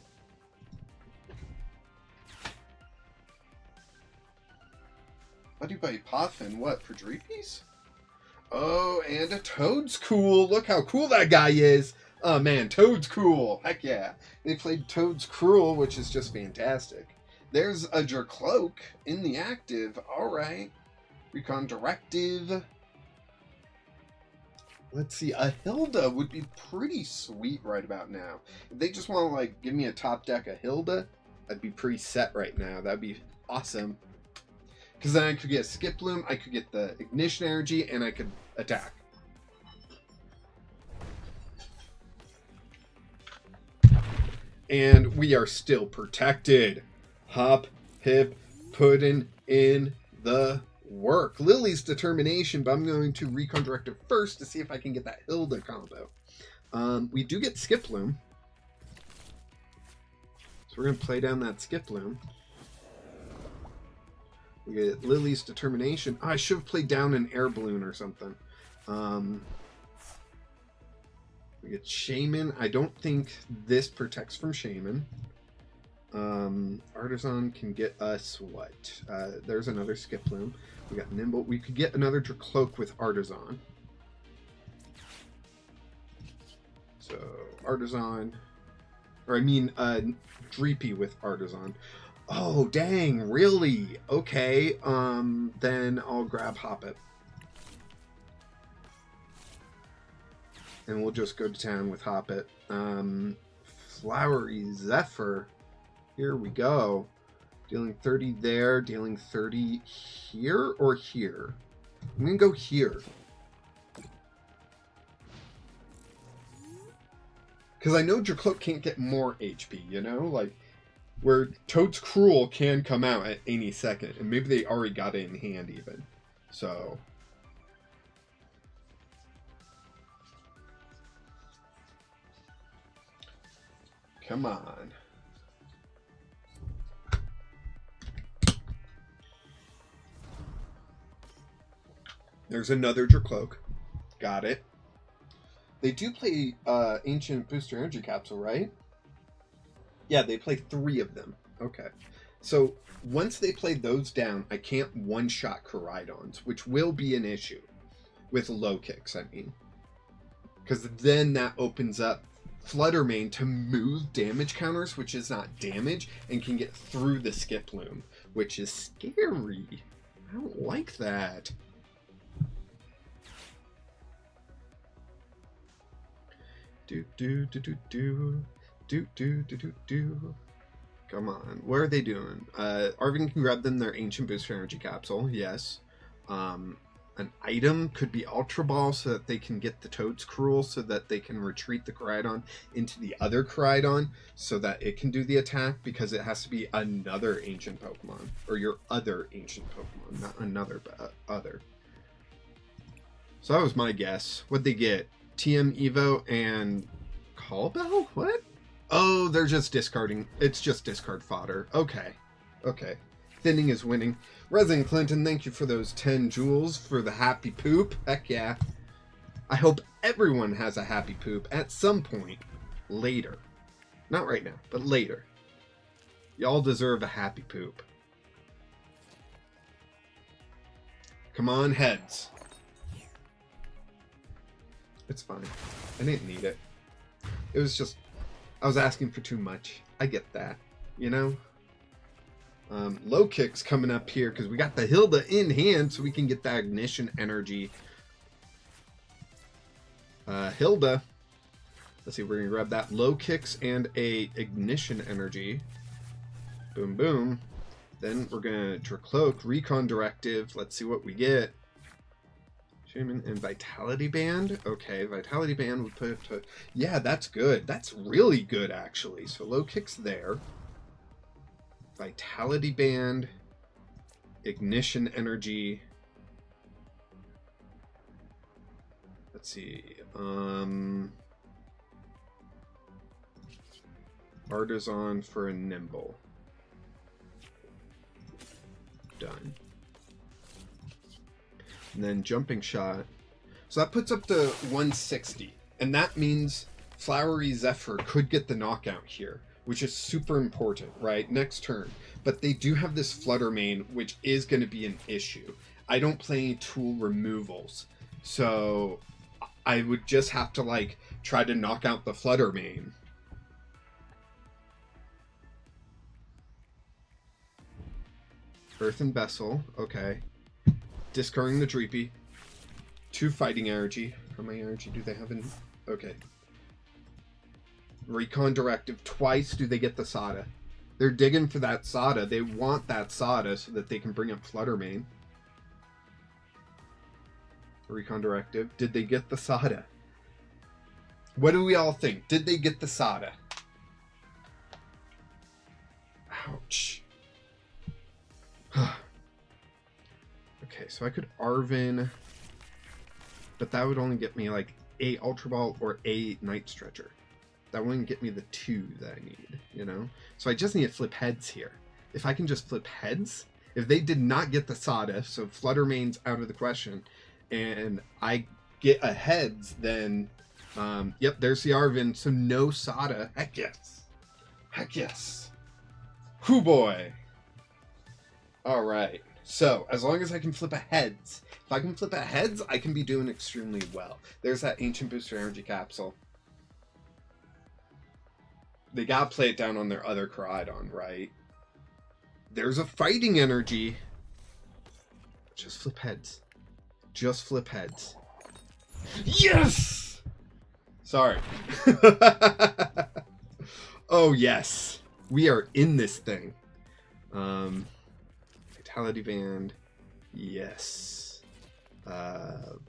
Buddy Buddy Poffin, what, for Dreepies? Oh, and a Toad's cool. Look how cool that guy is. Oh man, Toad's cool. Heck yeah. They played Toad's Cruel, which is just fantastic. There's a Dracloak in the active. Alright. Recon Directive. Let's see, a Hilda would be pretty sweet right about now. If they just want to, like, give me a top deck of Hilda, I'd be pretty set right now. That'd be awesome. Because then I could get Skip Bloom, I could get the Ignition Energy, and I could attack. And we are still protected. Hoppip, putting in the work. Lily's Determination, but I'm going to Recon Directive first to see if I can get that Hilda combo. We do get Skiploom. So we're going to play down that Skiploom. We get Lily's Determination. Oh, I should have played down an Air Balloon or something. We get Shaman. I don't think this protects from Shaman. Artisan can get us what? There's another Skiploom. We got Nimble. We could get another Dracloak with Artisan. So Artisan, or I mean Dreepy with Artisan. Oh dang, really? Okay. Then I'll grab Hoppet. And we'll just go to town with Hoppet. Flowery Zephyr. Here we go. Dealing 30 there, dealing 30 here or here? I'm going to go here. Because I know Dracloak can't get more HP, you know? Like, where Toad's Cruel can come out at any second. And maybe they already got it in hand even. So... come on. There's another Dracloak. Got it. They do play Ancient Booster Energy Capsule, right? Yeah, they play 3 of them. Okay. So, once they play those down, I can't one-shot Koraidons, which will be an issue. With low kicks, I mean. Because then that opens up Fluttermane to move damage counters, which is not damage, and can get through the Skiploom, which is scary. I don't like that. Do. Come on. What are they doing? Arvin can grab them their Ancient Booster Energy Capsule. Yes. An item could be Ultra Ball so that they can get the Toad's Cruel so that they can retreat the Koraidon into the other Koraidon so that it can do the attack because it has to be another ancient Pokemon. Or your other ancient Pokemon. Not another, but other. So that was my guess. What'd they get? TM Evo and Call Bell? What? Oh, they're just discarding. It's just discard fodder. Okay. Okay. Thinning is winning. Resin Clinton, thank you for those 10 jewels for the happy poop. Heck yeah. I hope everyone has a happy poop at some point later. Not right now, but later. Y'all deserve a happy poop. Come on, heads. It's fine. I didn't need it. It was just... I was asking for too much. I get that. You know? Low kicks coming up here because we got the Hilda in hand so we can get that ignition energy. Hilda. Let's see, we're going to grab that low kicks and a ignition energy. Boom, boom. Then we're going to Dracloak, Recon Directive. Let's see what we get. Shaman and Vitality Band. Okay, Vitality Band would put it to... yeah, that's good. That's really good, actually. So low kicks there. Vitality Band. Ignition Energy. Let's see. Artisan for a Nimble. Done. And then Jumping Shot. So that puts up to 160. And that means Flowery Zephyr could get the knockout here, which is super important, right? Next turn. But they do have this Fluttermane, which is going to be an issue. I don't play any tool removals. So I would just have to, like, try to knock out the Fluttermane. Earthen Vessel. Okay. Discarding the Dreepy. 2 fighting energy. How many energy do they have in? Okay. Recon Directive. Twice do they get the Sada. They're digging for that Sada. They want that Sada so that they can bring up Fluttermane. Recon Directive. Did they get the Sada? What do we all think? Did they get the Sada? Ouch. Okay, so I could Arvin, but that would only get me like a Ultra Ball or a Night Stretcher. That wouldn't get me the 2 that I need, you know? So I just need to flip heads here. If I can just flip heads, if they did not get the Sada, so Fluttermane's out of the question, and I get a heads, then, yep, there's the Arvin, so no Sada. Heck yes. Heck yes. Hoo boy. All right. So, as long as I can flip a heads, if I can flip a heads, I can be doing extremely well. There's that Ancient Booster Energy Capsule. They gotta play it down on their other Koraidon, right? There's a Fighting Energy. Just flip heads. Just flip heads. Yes! Sorry. Oh, yes. We are in this thing. Vitality Band. Yes.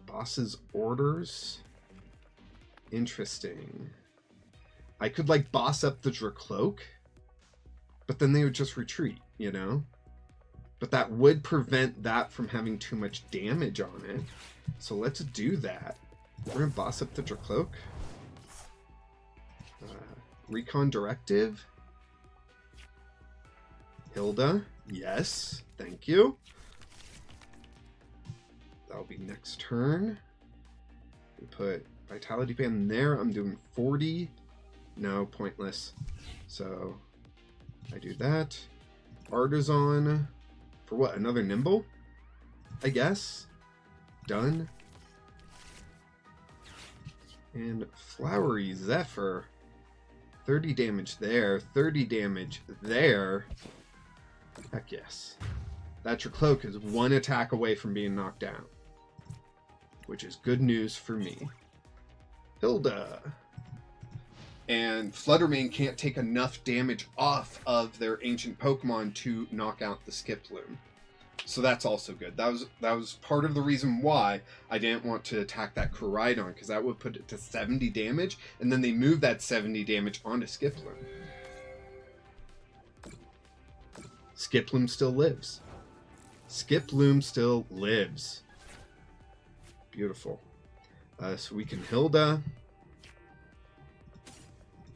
Boss's Orders. Interesting. I could, like, boss up the Dracloak, but then they would just retreat, you know? But that would prevent that from having too much damage on it. So let's do that. We're going to boss up the Dracloak. Recon Directive. Hilda. Yes. Thank you. That'll be next turn. We put Vitality Band there. I'm doing 40. No, pointless. So I do that. Artisan. For what? Another Nimble? I guess. Done. And Flowery Zephyr. 30 damage there. 30 damage there. Heck yes. That Dracloak is 1 attack away from being knocked down. Which is good news for me. Hilda. And Fluttermane can't take enough damage off of their ancient Pokemon to knock out the Skiploom. So that's also good. That was part of the reason why I didn't want to attack that Koraidon, because that would put it to 70 damage, and then they move that 70 damage onto Skiploom. Skiploom still lives. Skiploom still lives. Beautiful. So we can Hilda.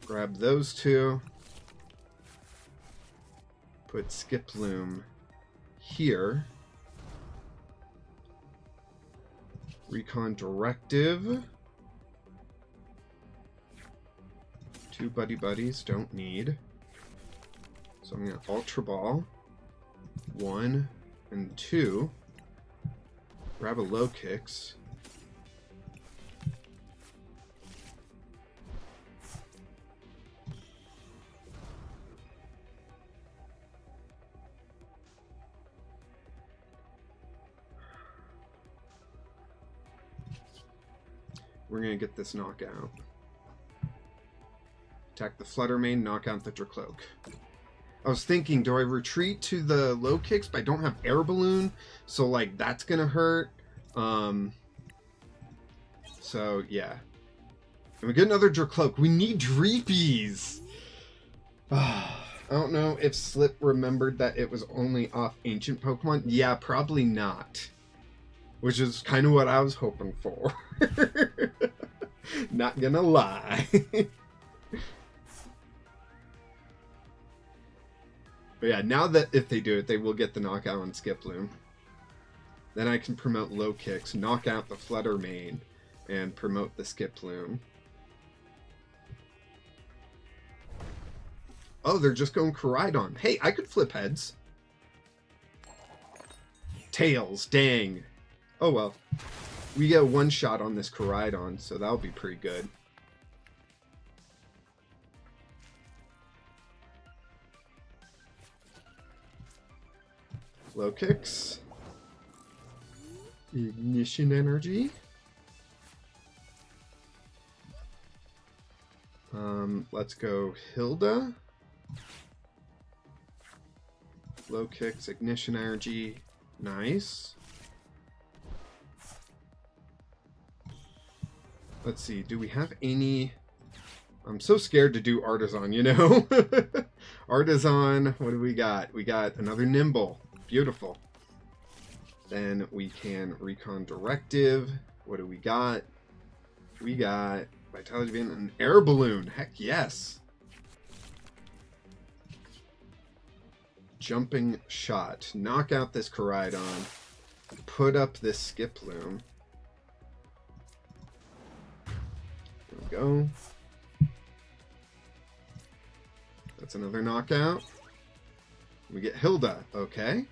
Grab those 2. Put Skiploom here. Recon Directive. 2 Buddy Buddies, don't need. So I'm going to Ultra Ball. 1 and 2. Grab a Low Kicks. We're going to get this knockout. Attack the Fluttermane, knock out the Dracloak. I was thinking, do I retreat to the Low Kicks? But I don't have Air Balloon, so like that's going to hurt. So yeah. And we get another Dracloak. We need Dreepies! I don't know if Slip remembered that it was only off Ancient Pokemon. Yeah, probably not. Which is kind of what I was hoping for. Not gonna lie. But yeah, now that if they do it, they will get the knockout on Skiploom. Then I can promote Low Kicks, knock out the Fluttermane, and promote the Skiploom. Oh, they're just going Koraidon. Hey, I could flip heads. Tails, dang. Oh well. We get 1 shot on this Koraidon, so that'll be pretty good. Low Kicks. Ignition Energy. Let's go Hilda. Low Kicks, Ignition Energy. Nice. Let's see, do we have any... I'm so scared to do Artisan, you know? Artisan, what do we got? We got another Nimble. Beautiful. Then we can Recon Directive. What do we got? We got Vitality Band and Air Balloon. Heck yes. Jumping Shot. Knock out this Koraidon. Put up this Skip Loom. There we go. That's another knockout. We get Hilda. Okay.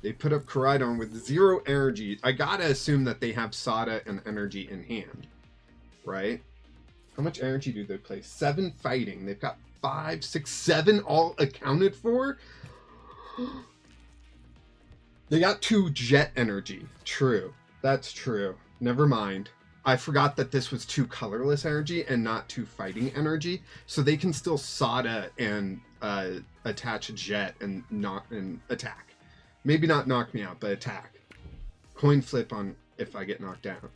They put up Koraidon with 0 energy. I gotta assume that they have Sada and energy in hand. Right? How much energy do they play? 7 fighting. They've got 5, 6, 7 all accounted for. They got 2 jet energy. True. That's true. Never mind. I forgot that this was 2 colorless energy and not 2 fighting energy. So they can still Sada and attach a jet and attack. Maybe not knock me out, but attack. Coin flip on if I get knocked down.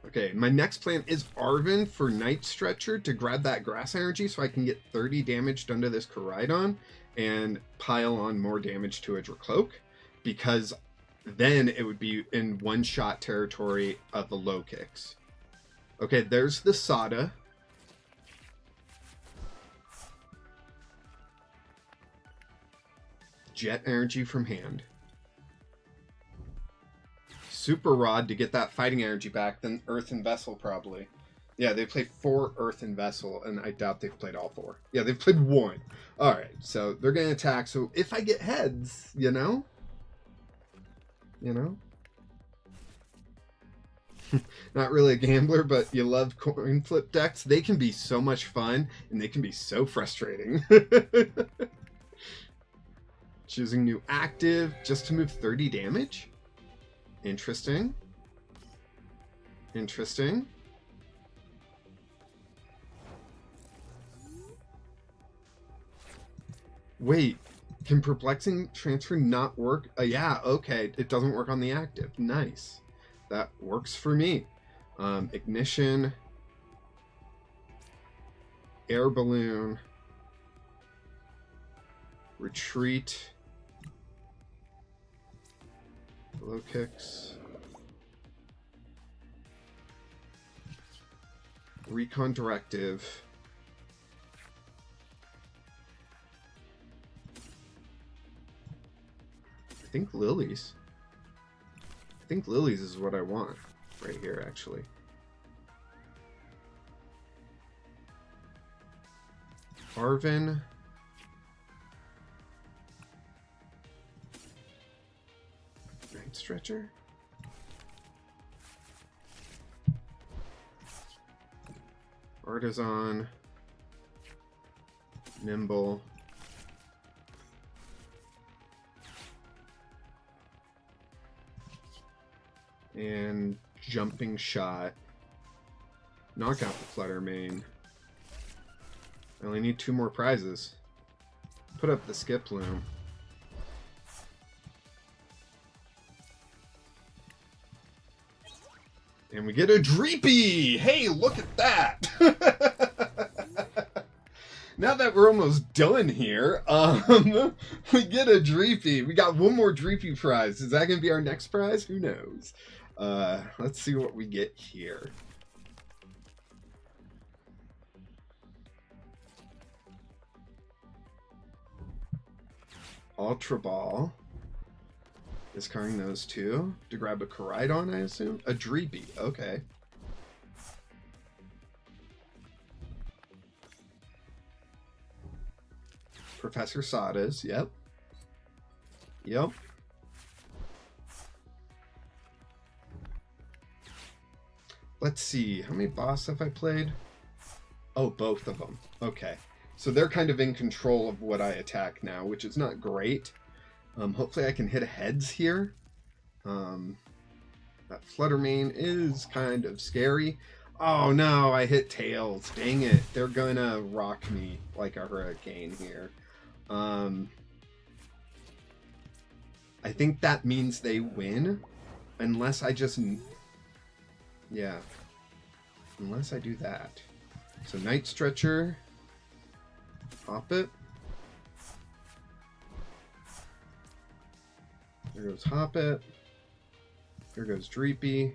Okay, my next plan is Arven for Night Stretcher to grab that grass energy so I can get 30 damage done to this Koraidon and pile on more damage to a Dracloak, because then it would be in one-shot territory of the low kicks. Okay, there's the Sada. Jet energy from hand. Super Rod to get that fighting energy back, then Earthen Vessel probably. Yeah, they played 4 Earthen Vessel, and I doubt they've played all 4. Yeah, they've played 1. Alright, so they're going to attack. So if I get heads, you know? Not really a gambler, but you love coin flip decks. They can be so much fun, and they can be so frustrating. Choosing new active just to move 30 damage? Interesting. Interesting. Wait, can Perplexing Transfer not work? Yeah, okay. It doesn't work on the active. Nice. That works for me. Ignition. Air Balloon. Retreat. Low kicks. Recon Directive. I think Lilies. I think Lilies is what I want right here, actually. Arven. Night Stretcher. Artisan. Nimble. And Jumping Shot. Knock out the Flutter Mane. I only need 2 more prizes. Put up the Skip Loom. And we get a Dreepy! Hey, look at that! Now that we're almost done here, we get a Dreepy. We got 1 more Dreepy prize. Is that going to be our next prize? Who knows? Let's see what we get here. Ultra Ball. Discarding those 2 to grab a Koraidon, I assume? A Dreepy, okay. Professor Sadas, yep. Yep. Let's see, how many boss have I played? Oh, both of them. Okay. So they're kind of in control of what I attack now, which is not great. Hopefully I can hit heads here. That Flutter Mane is kind of scary. Oh no, I hit tails. Dang it. They're gonna rock me like a hurricane here. I think that means they win. Unless I just... Yeah. Unless I do that. So Night Stretcher. Pop it. There goes Hop It. Here goes Dreepy.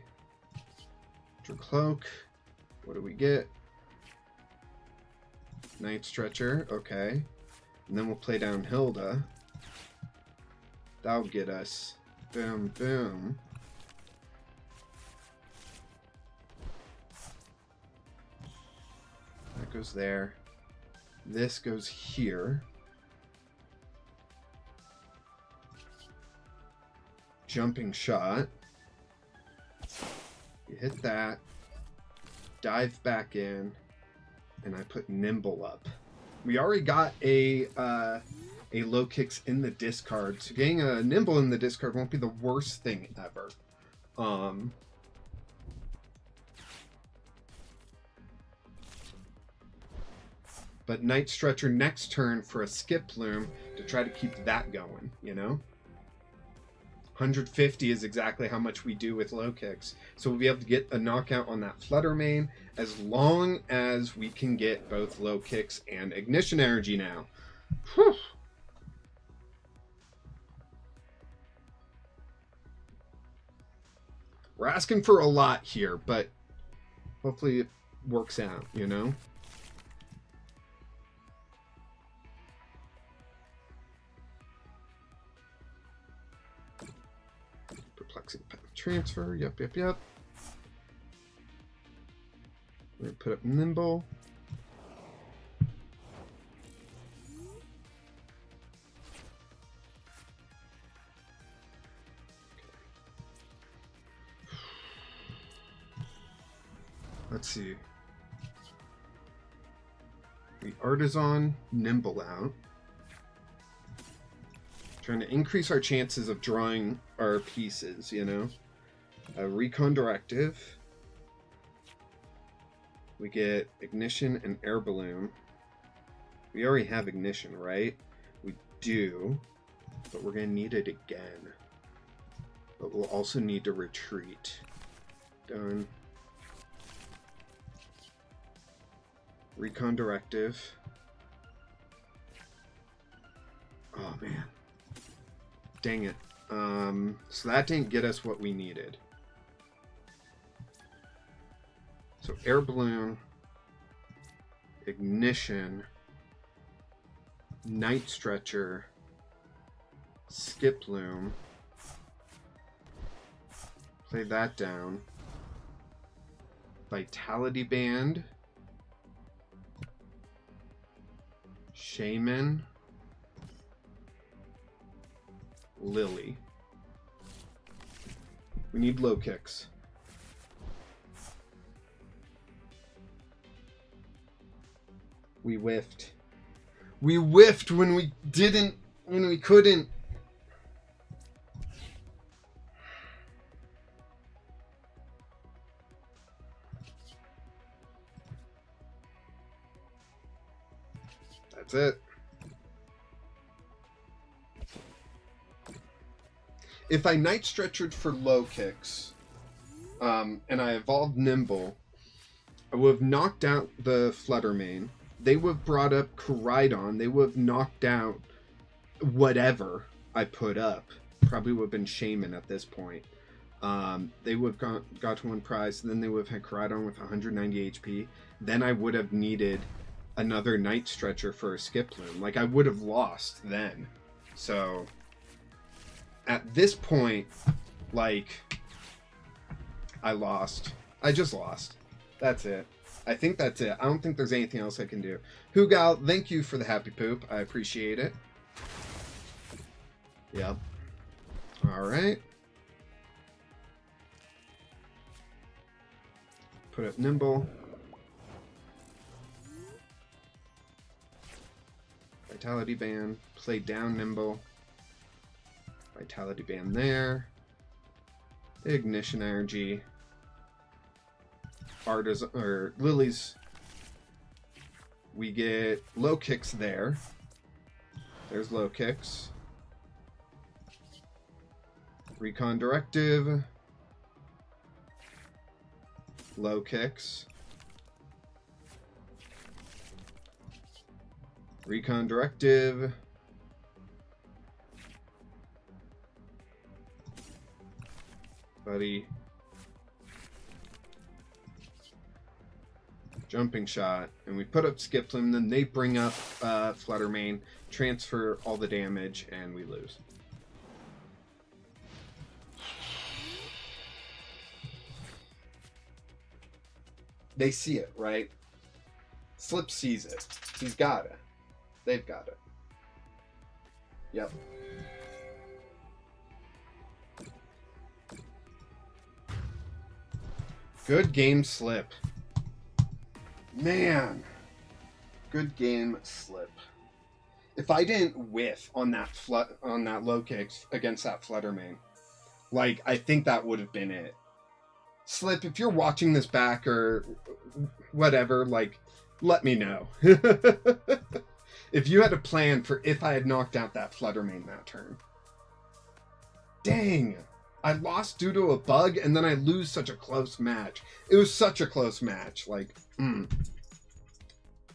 Cloak. What do we get? Night Stretcher. Okay. And then we'll play down Hilda. That'll get us. Boom, boom. That goes there. This goes here. Jumping Shot. You hit that. Dive back in. And I put Nimble up. We already got a low kicks in the discard. So getting a Nimble in the discard won't be the worst thing ever. But Night Stretcher next turn for a Skip Loom to try to keep that going, you know? 150 is exactly how much we do with low kicks. So we'll be able to get a knockout on that Flutter Mane as long as we can get both low kicks and Ignition Energy now. Whew. We're asking for a lot here, but hopefully it works out, you know? Perplexing Transfer, yep. We're going to put up Nimble. Let's see. We Artisan Nimble out. Trying to increase our chances of drawing our pieces, you know. A Recon Directive. We get Ignition and Air Balloon. We already have Ignition, right? We do, but we're going to need it again. But we'll also need to retreat. Done. Recon Directive. Oh, man. Dang it. So that didn't get us what we needed. So Air Balloon, Ignition, Night Stretcher, Skip Loom. Play that down. Vitality Band. Shaman. Lily. We need low kicks. We whiffed. We whiffed when we didn't, when we couldn't. That's it. If I Night Stretchered for low kicks, and I evolved Nimble, I would have knocked out the Flutter Mane. They would have brought up Koraidon. They would have knocked out whatever I put up. Probably would have been Shaman at this point. They would have got to one prize. Then they would have had Koraidon with 190 HP. Then I would have needed another Night Stretcher for a Skip Loom. Like, I would have lost then. So at this point, like, I lost. I just lost. That's it. I think that's it. I don't think there's anything else I can do. Hugal, thank you for the happy poop. I appreciate it. Yep. Alright. Put up Nimble. Vitality Band. Play down Nimble. Vitality Band there. Ignition Energy. Artisan, or Lily's. We get low kicks there. There's low kicks. Recon Directive. Low kicks. Recon Directive. Buddy. Jumping Shot. And we put up Skiploom, then they bring up Fluttermane, transfer all the damage, and we lose. They see it, right? Slip sees it. He's got it. They've got it. Yep. Good game, Slip. Man. Good game, Slip. If I didn't whiff on that low kick against that Fluttermane, like, I think that would have been it. Slip, if you're watching this back or whatever, like, let me know. If you had a plan for if I had knocked out that Fluttermane that turn. Dang. I lost due to a bug, and then I lose such a close match. It was such a close match. Like, I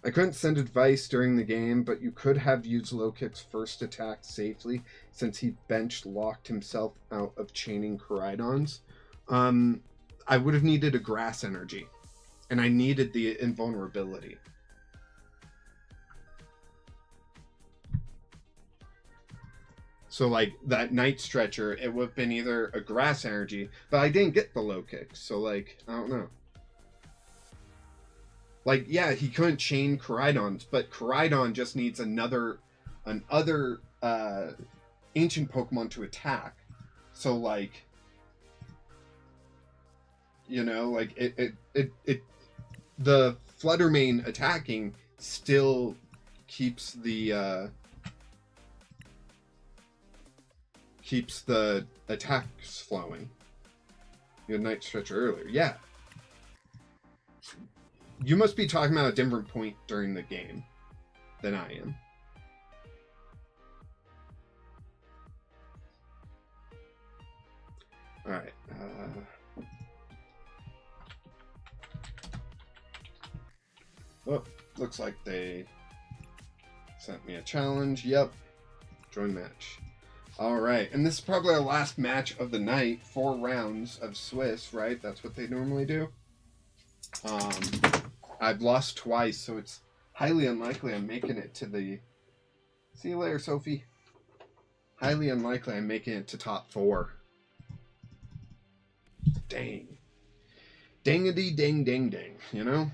couldn't send advice during the game, but you could have used low kick's first attack safely since he bench locked himself out of chaining Koraidons. I would have needed a grass energy, and I needed the invulnerability. So, like, that Night Stretcher, it would have been either a grass energy, but I didn't get the low kick, so, like, I don't know. Like, yeah, he couldn't chain Koraidons, but Koraidon just needs another ancient Pokemon to attack. So, like, you know, like, the Fluttermane attacking still keeps the attacks flowing. You had Night Stretcher earlier. Yeah. You must be talking about a different point during the game than I am. Alright. Oh, looks like they sent me a challenge. Yep. Join match. Alright, and this is probably our last match of the night. 4 rounds of Swiss, right? That's what they normally do. I've lost twice, so it's highly unlikely I'm making it to the... See you later, Sophie. Highly unlikely I'm making it to top 4. Dang. Dangity dang dang dang, you know?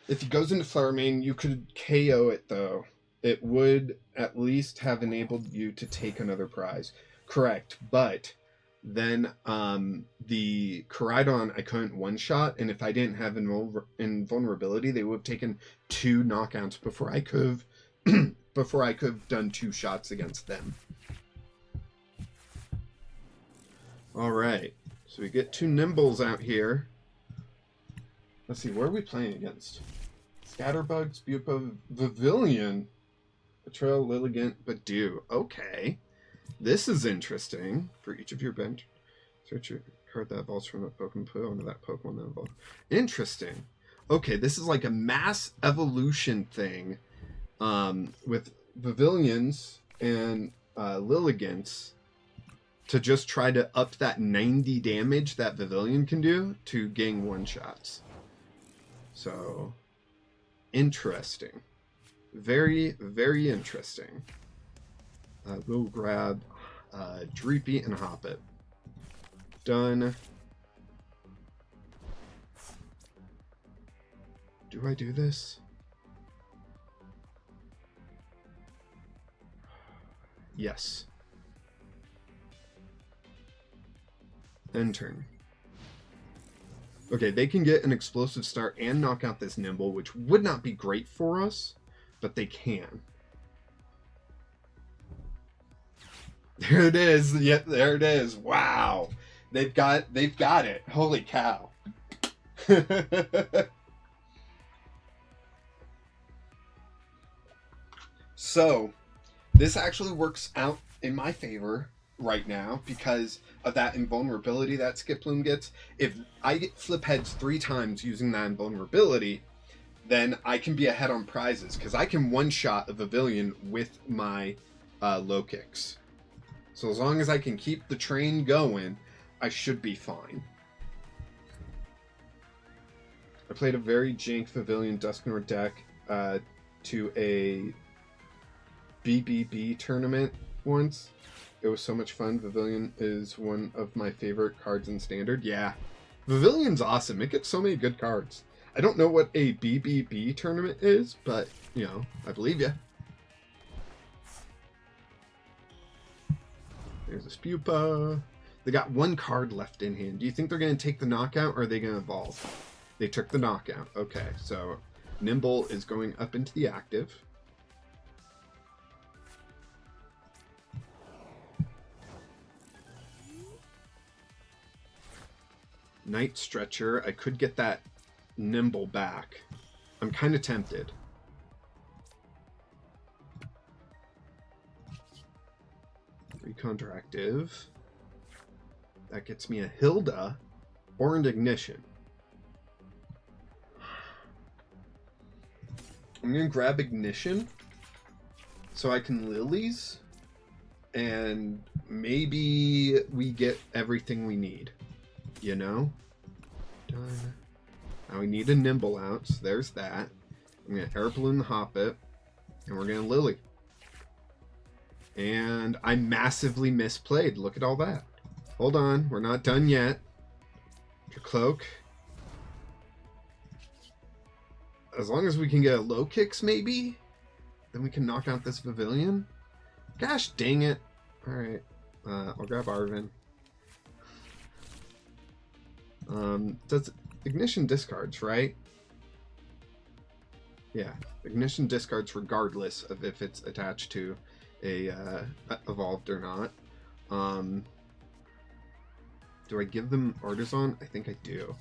If he goes into Fluttermane, you could KO it, though. It would at least have enabled you to take another prize. Correct, but then the Koraidon I couldn't one-shot, and if I didn't have invulnerability, they would have taken 2 knockouts before I could have before I could have done 2 shots against them. Alright, so we get 2 Nimbles out here. Let's see, where are we playing against? Scatterbug, Spupo, Pavilion, Betrayal, Lilligant, Badoo. Okay. This is interesting. For each of your bench, search your card that evolves from that Pokemon, put onto that Pokemon that evolves. Interesting. Okay, this is like a mass evolution thing with Pavilions and Lilligants to just try to up that 90 damage that Pavilion can do to gain one-shots. So, interesting. Very, very interesting. We'll grab Dreepy and Hoppit. Done. Do I do this? Yes. End turn. Okay, they can get an explosive start and knock out this Nimble, which would not be great for us, but they can. There it is. Yep, there it is. Wow. They've got it. Holy cow. So, this actually works out in my favor right now because of that invulnerability that Skiploom gets. If I get flip heads 3 times using that invulnerability, then I can be ahead on prizes, because I can one-shot a Pavilion with my low kicks. So as long as I can keep the train going, I should be fine. I played a very jank Pavilion Dusknoir deck to a BBB tournament once. It was so much fun. Pavilion is one of my favorite cards in Standard. Yeah, Pavilion's awesome. It gets so many good cards. I don't know what a BBB tournament is, but, you know, I believe you. There's a Spupa. They got one card left in hand. Do you think they're going to take the knockout, or are they going to evolve? They took the knockout. Okay, so Nimble is going up into the active. Night Stretcher. I could get that Nimble back. I'm kind of tempted. Recontractive. That gets me a Hilda or an Ignition. I'm going to grab Ignition so I can Lilies, and maybe we get everything we need, you know? Now we need a Nimble out, so there's that. I'm going to Air Balloon the Hoppet, and we're going to Lily. And I massively misplayed. Look at all that. Hold on, we're not done yet. Cloak. As long as we can get a low kicks, maybe, then we can knock out this Pavilion. Gosh dang it. Alright, I'll grab Arvin. Does Ignition discards, right? Yeah, Ignition discards regardless of if it's attached to a evolved or not. Do I give them Artisan? I think I do.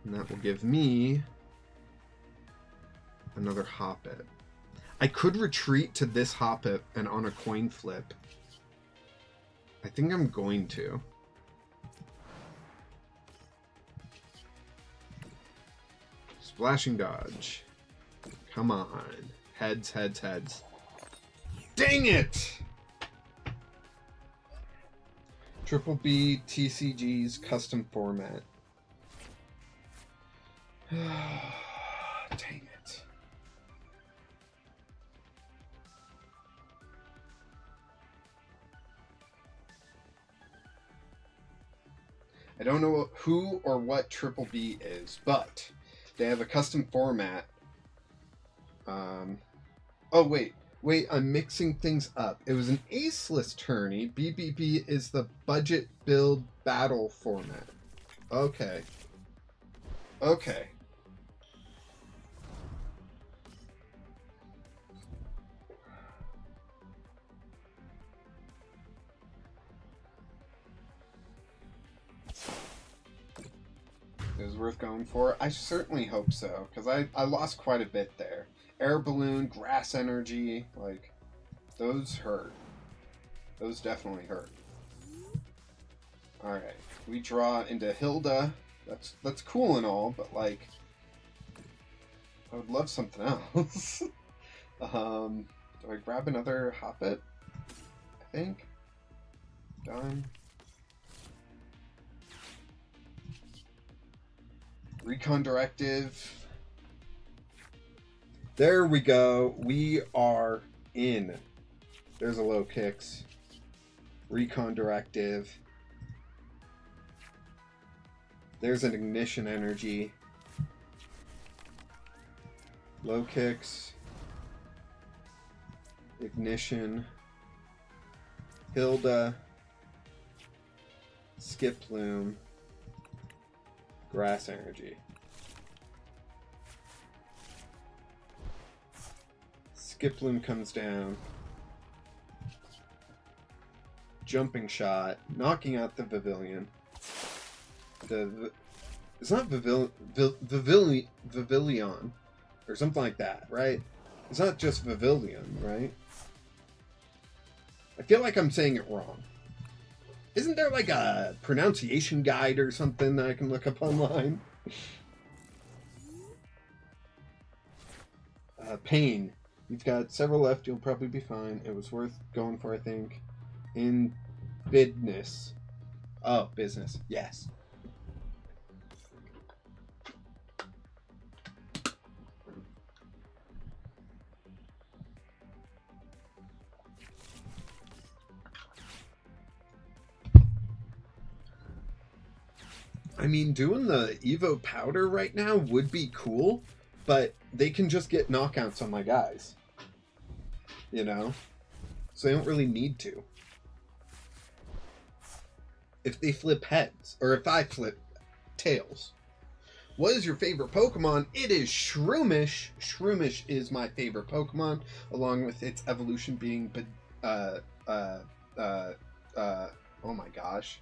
And that will give me another Hoppet. I could retreat to this Hoppet and on a coin flip. I think I'm going to. Splashing Dodge. Come on. Heads, heads, heads. Dang it! Triple B TCG's custom format. Dang it. I don't know who or what Triple B is, but they have a custom format. Oh, wait, I'm mixing things up. It was an aceless tourney. BBB is the budget build battle format. Okay. Okay. It was worth going for. I certainly hope so, because I lost quite a bit there. Air Balloon, Grass Energy, like, those hurt. Those definitely hurt. Alright, we draw into Hilda. That's cool and all, but, like, I would love something else. Do I grab another Hoppet? I think. Done. Recon Directive. There we go. We are in. There's a low kicks. Recon Directive. There's an Ignition Energy. Low kicks. Ignition. Hilda. Skip Loom. Grass Energy. Skip Loom comes down. Jumping Shot. Knocking out the Pavilion. It's not Pavilion. Or something like that, right? It's not just Pavilion, right? I feel like I'm saying it wrong. Isn't there like a pronunciation guide or something that I can look up online? Pain. You've got several left. You'll probably be fine. It was worth going for, I think. In business. Oh, business. Yes. I mean, doing the Evo powder right now would be cool, but they can just get knockouts on my guys. You know? So they don't really need to. If they flip heads, or if I flip tails. What is your favorite Pokemon? It is Shroomish. Shroomish is my favorite Pokemon, along with its evolution being, oh my gosh.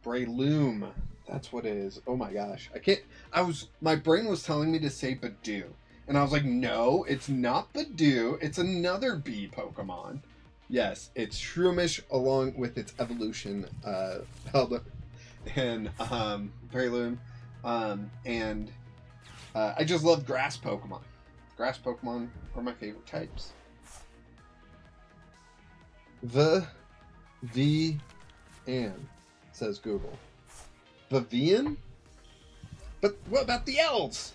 Breloom. That's what it is. Oh my gosh. My brain was telling me to say Badoo. And I was like, no, it's not Badoo. It's another bee Pokemon. Yes, it's Shroomish along with its evolution, and Breloom. I just love grass Pokemon. Grass Pokemon are my favorite types. And says Google. Vivian? But what about the elves?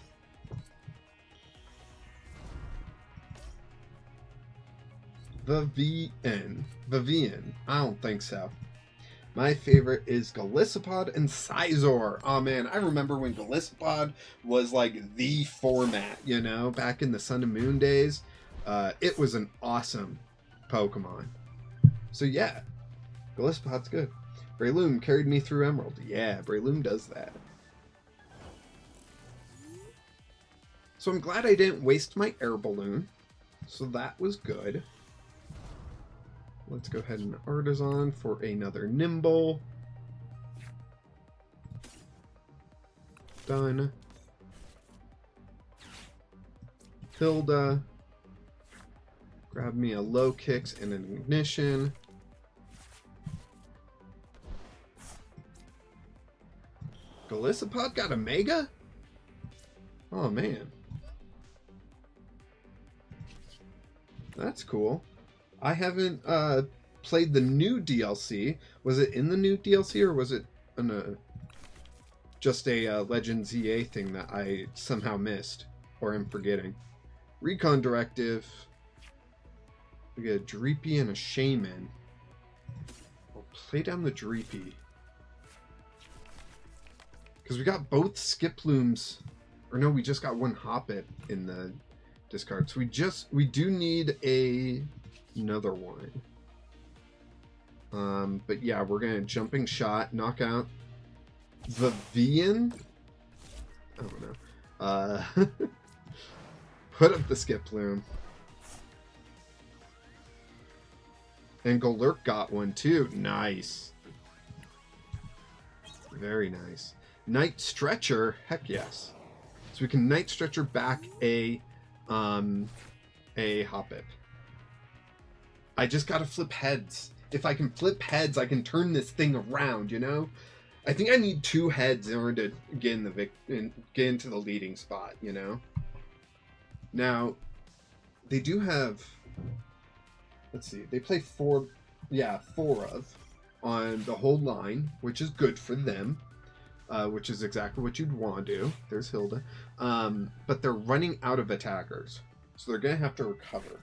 Vivian. I don't think so. My favorite is Golisopod and Scizor. Oh man, I remember when Golisopod was like the format, you know, back in the Sun and Moon days. It was an awesome Pokemon. So yeah, Golisopod's good. Breloom carried me through Emerald. Yeah, Breloom does that. So I'm glad I didn't waste my air balloon. So that was good. Let's go ahead and Artisan for another Nimble. Done. Hilda. Grab me a Low Kicks and an Ignition. Golisopod got a Mega? Oh man. That's cool. I haven't played the new DLC. Was it in the new DLC or was it just a Legends EA thing that I somehow missed or am forgetting? Recon Directive. We get a Dreepy and a Shaman. I'll play down the Dreepy. Because we got both Skiplooms. Or no, we just got one Hoppip in the discard. So we do need another one. But yeah, we're gonna Jumping Shot, knock out Vivian. I don't know. Put up the Skiploom. And Golurk got one too. Nice. Very nice. Night Stretcher, heck yes. So we can Night Stretcher back a Hoppip. I just gotta flip heads. If I can flip heads, I can turn this thing around, you know? I think I need 2 heads in order to get into the leading spot, you know? Now, they do have... Let's see. They play 4 of on the whole line, which is good for them. Which is exactly what you'd want to do. There's Hilda. But they're running out of attackers. So they're going to have to recover.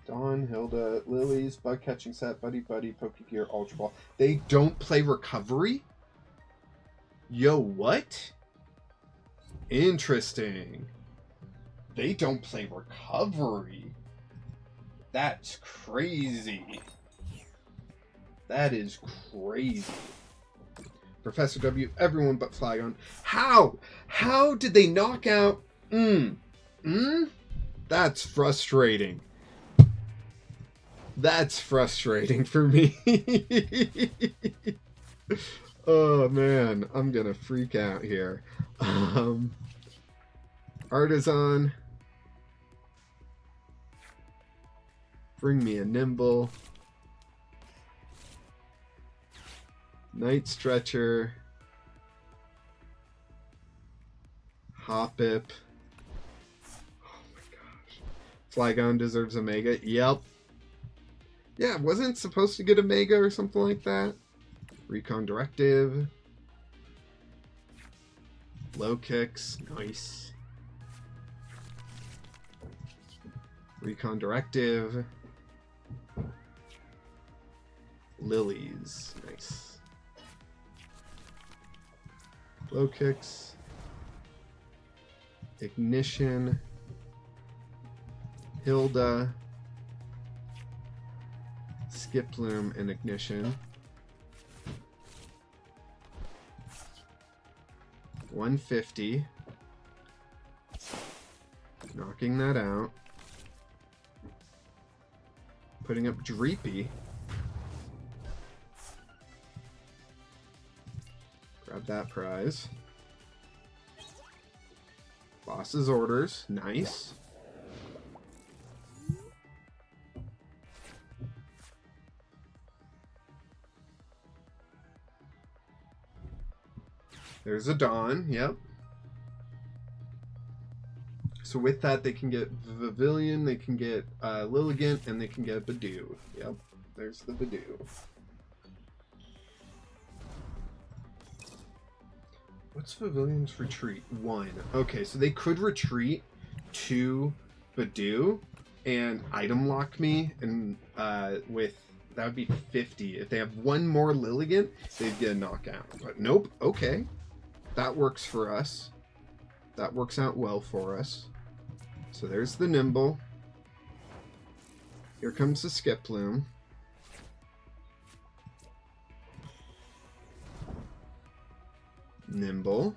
Dawn, Hilda, Lilies, Bug Catching Set, Buddy Buddy, Pokegear, Ultra Ball. They don't play recovery? Yo, what? Interesting. They don't play recovery. That's crazy. That is crazy. Professor W, everyone but Flygon. How? How did they knock out... That's frustrating. That's frustrating for me. Oh, man. I'm gonna freak out here. Artisan. Bring me a Nimble. Night Stretcher. Hoppip. Flygon deserves a Mega. Yep. Yeah, wasn't supposed to get a Mega or something like that. Recon Directive. Low kicks. Nice. Recon Directive. Lilies. Nice. Low kicks. Ignition. Hilda. Skiploom and Ignition. 150. Knocking that out. Putting up Dreepy. Grab that prize. Boss's orders. Nice. There's a Dawn, yep. So with that, they can get Pavilion, they can get Lilligant, and they can get Badoo. Yep, there's the Badoo. What's Pavilion's retreat? 1. Okay, so they could retreat to Badoo and item lock me, and with that would be 50. If they have one more Lilligant, they'd get a knockout. But nope, okay. That works for us. That works out well for us. So there's the Nimble. Here comes the Skiploom. Nimble.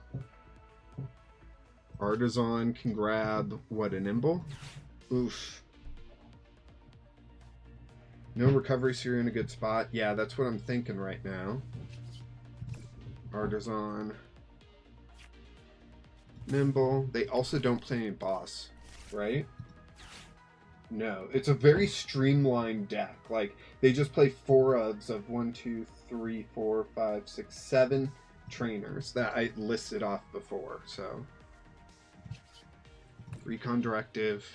Artisan can grab, what, a Nimble? Oof. No recovery, so you're in a good spot. Yeah, that's what I'm thinking right now. Artisan. Nimble. They also don't play any boss, right? No. It's a very streamlined deck. Like, they just play 4 of 1, 2, 3, 4, 5, 6, 7 trainers that I listed off before, so. Recon Directive.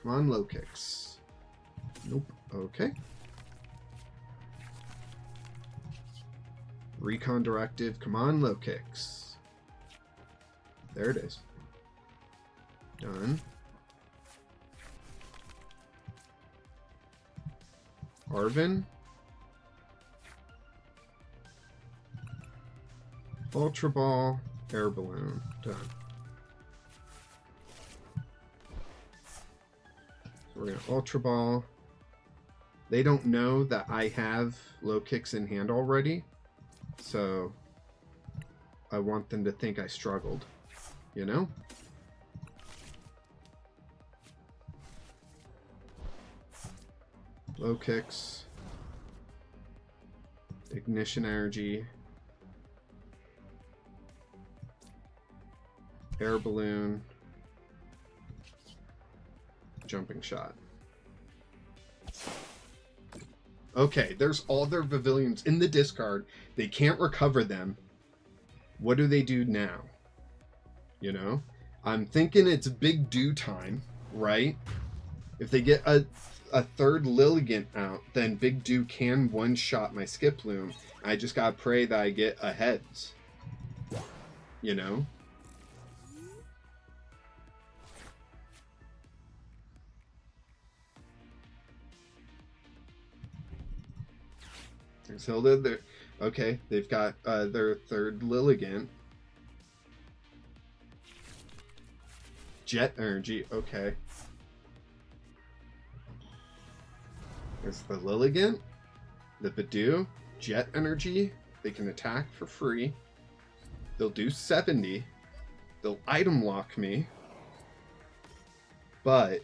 Come on, low kicks. Nope. Okay. Recon Directive. Come on, low kicks. There it is. Done. Arvin. Ultra Ball. Air Balloon. Done. So we're going to Ultra Ball. They don't know that I have low kicks in hand already. So I want them to think I struggled. You know? Low kicks. Ignition energy. Air balloon. Jumping shot. Okay, there's all their pavilions in the discard. They can't recover them. What do they do now? You know? I'm thinking it's Big Do time, right? If they get a third Lilligant out, then Big Do can one-shot my Skiploom. I just gotta pray that I get a heads. You know? There's Hilda. Okay, they've got their third Lilligant. Jet energy, okay. There's the Lilligant, the Badoo, Jet energy. They can attack for free. They'll do 70. They'll item lock me. But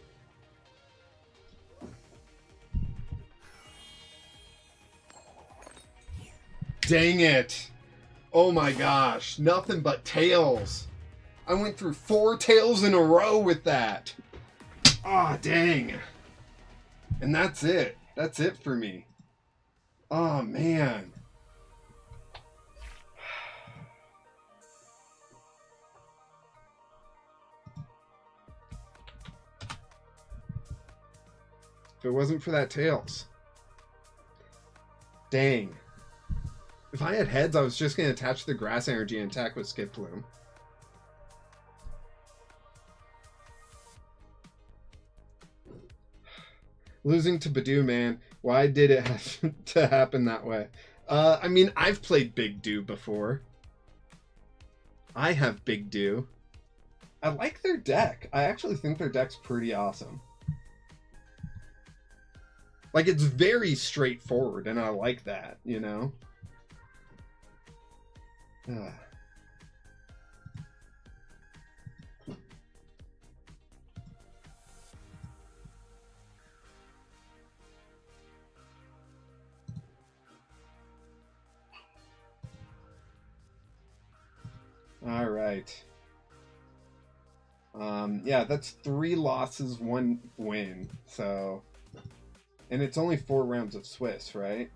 dang it. Oh my gosh. Nothing but tails. I went through 4 tails in a row with that. Ah, dang. And that's it. That's it for me. Oh, man. If it wasn't for that tails. Dang. If I had heads, I was just going to attach the grass energy and attack with Skip Plume. Losing to Badoo, man. Why did it have to happen that way? I mean, I've played Big Do before. I have Big Do. I like their deck. I actually think their deck's pretty awesome. Like, it's very straightforward, and I like that, you know? All right. Yeah, that's 3 losses, 1 win. So, and it's only 4 rounds of Swiss, right?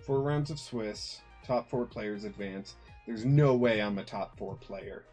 Four rounds of Swiss, top 4 players advance. There's no way I'm a top 4 player.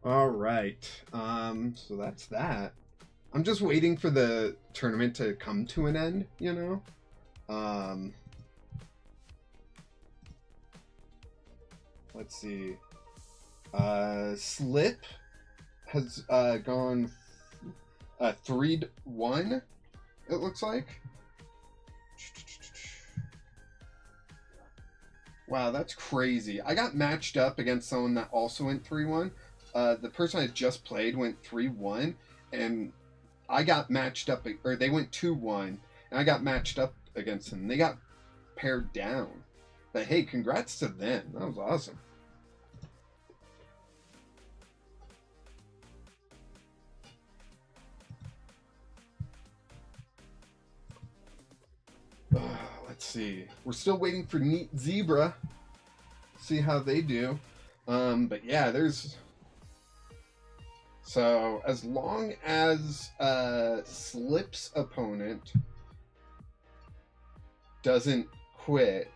All right. So that's that. I'm just waiting for the tournament to come to an end, you know? Let's see. Slip has gone 3-1, it looks like. Wow, that's crazy. I got matched up against someone that also went 3-1. The person I just played went 3-1, and I got matched up, or they went 2-1, and I got matched up against them. They got paired down. But hey, congrats to them. That was awesome. Let's see. We're still waiting for Neat Zebra. See how they do. But yeah, there's... So, as long as Slip's opponent doesn't quit,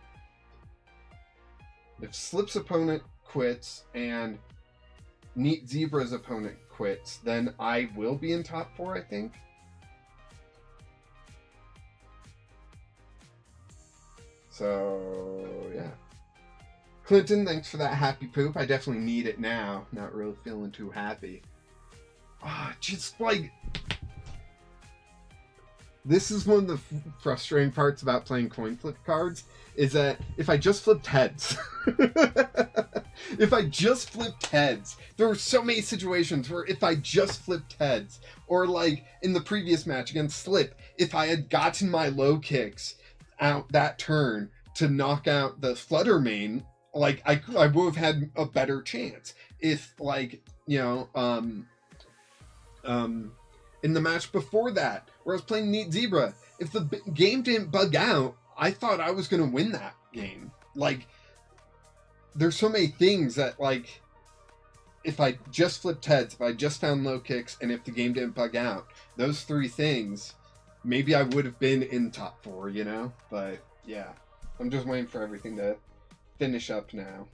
if Slip's opponent quits and Neat Zebra's opponent quits, then I will be in top 4, I think. So, yeah. Clinton, thanks for that happy poop. I definitely need it now. Not really feeling too happy. Just like, this is one of the frustrating parts about playing coin flip cards, is that if I just flipped heads, if I just flipped heads, there were so many situations where if I just flipped heads, or like in the previous match against Slip, if I had gotten my low kicks out that turn to knock out the Flutter main, like I would have had a better chance. If, like, you know, in the match before that, where I was playing Neat Zebra, if the game didn't bug out, I thought I was going to win that game. Like, there's so many things that, like, if I just flipped heads, if I just found low kicks, and if the game didn't bug out, those 3 things, maybe I would have been in top 4, you know? But yeah, I'm just waiting for everything to finish up now.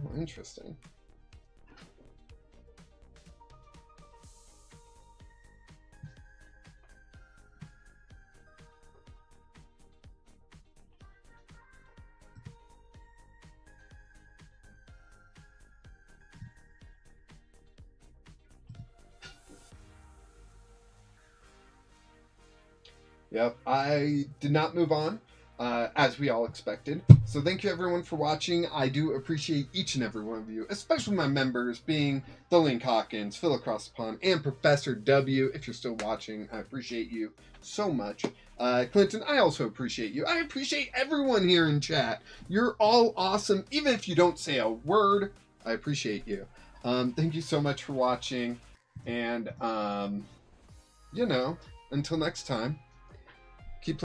Oh, interesting. Yep, I did not move on, as we all expected. So thank you everyone for watching. I do appreciate each and every one of you, especially my members, being the Link Hawkins, Phil Across the Pond, and Professor W. If you're still watching, I appreciate you so much. Clinton, I also appreciate you. I appreciate everyone here in chat. You're all awesome. Even if you don't say a word, I appreciate you. Thank you so much for watching. And, you know, until next time.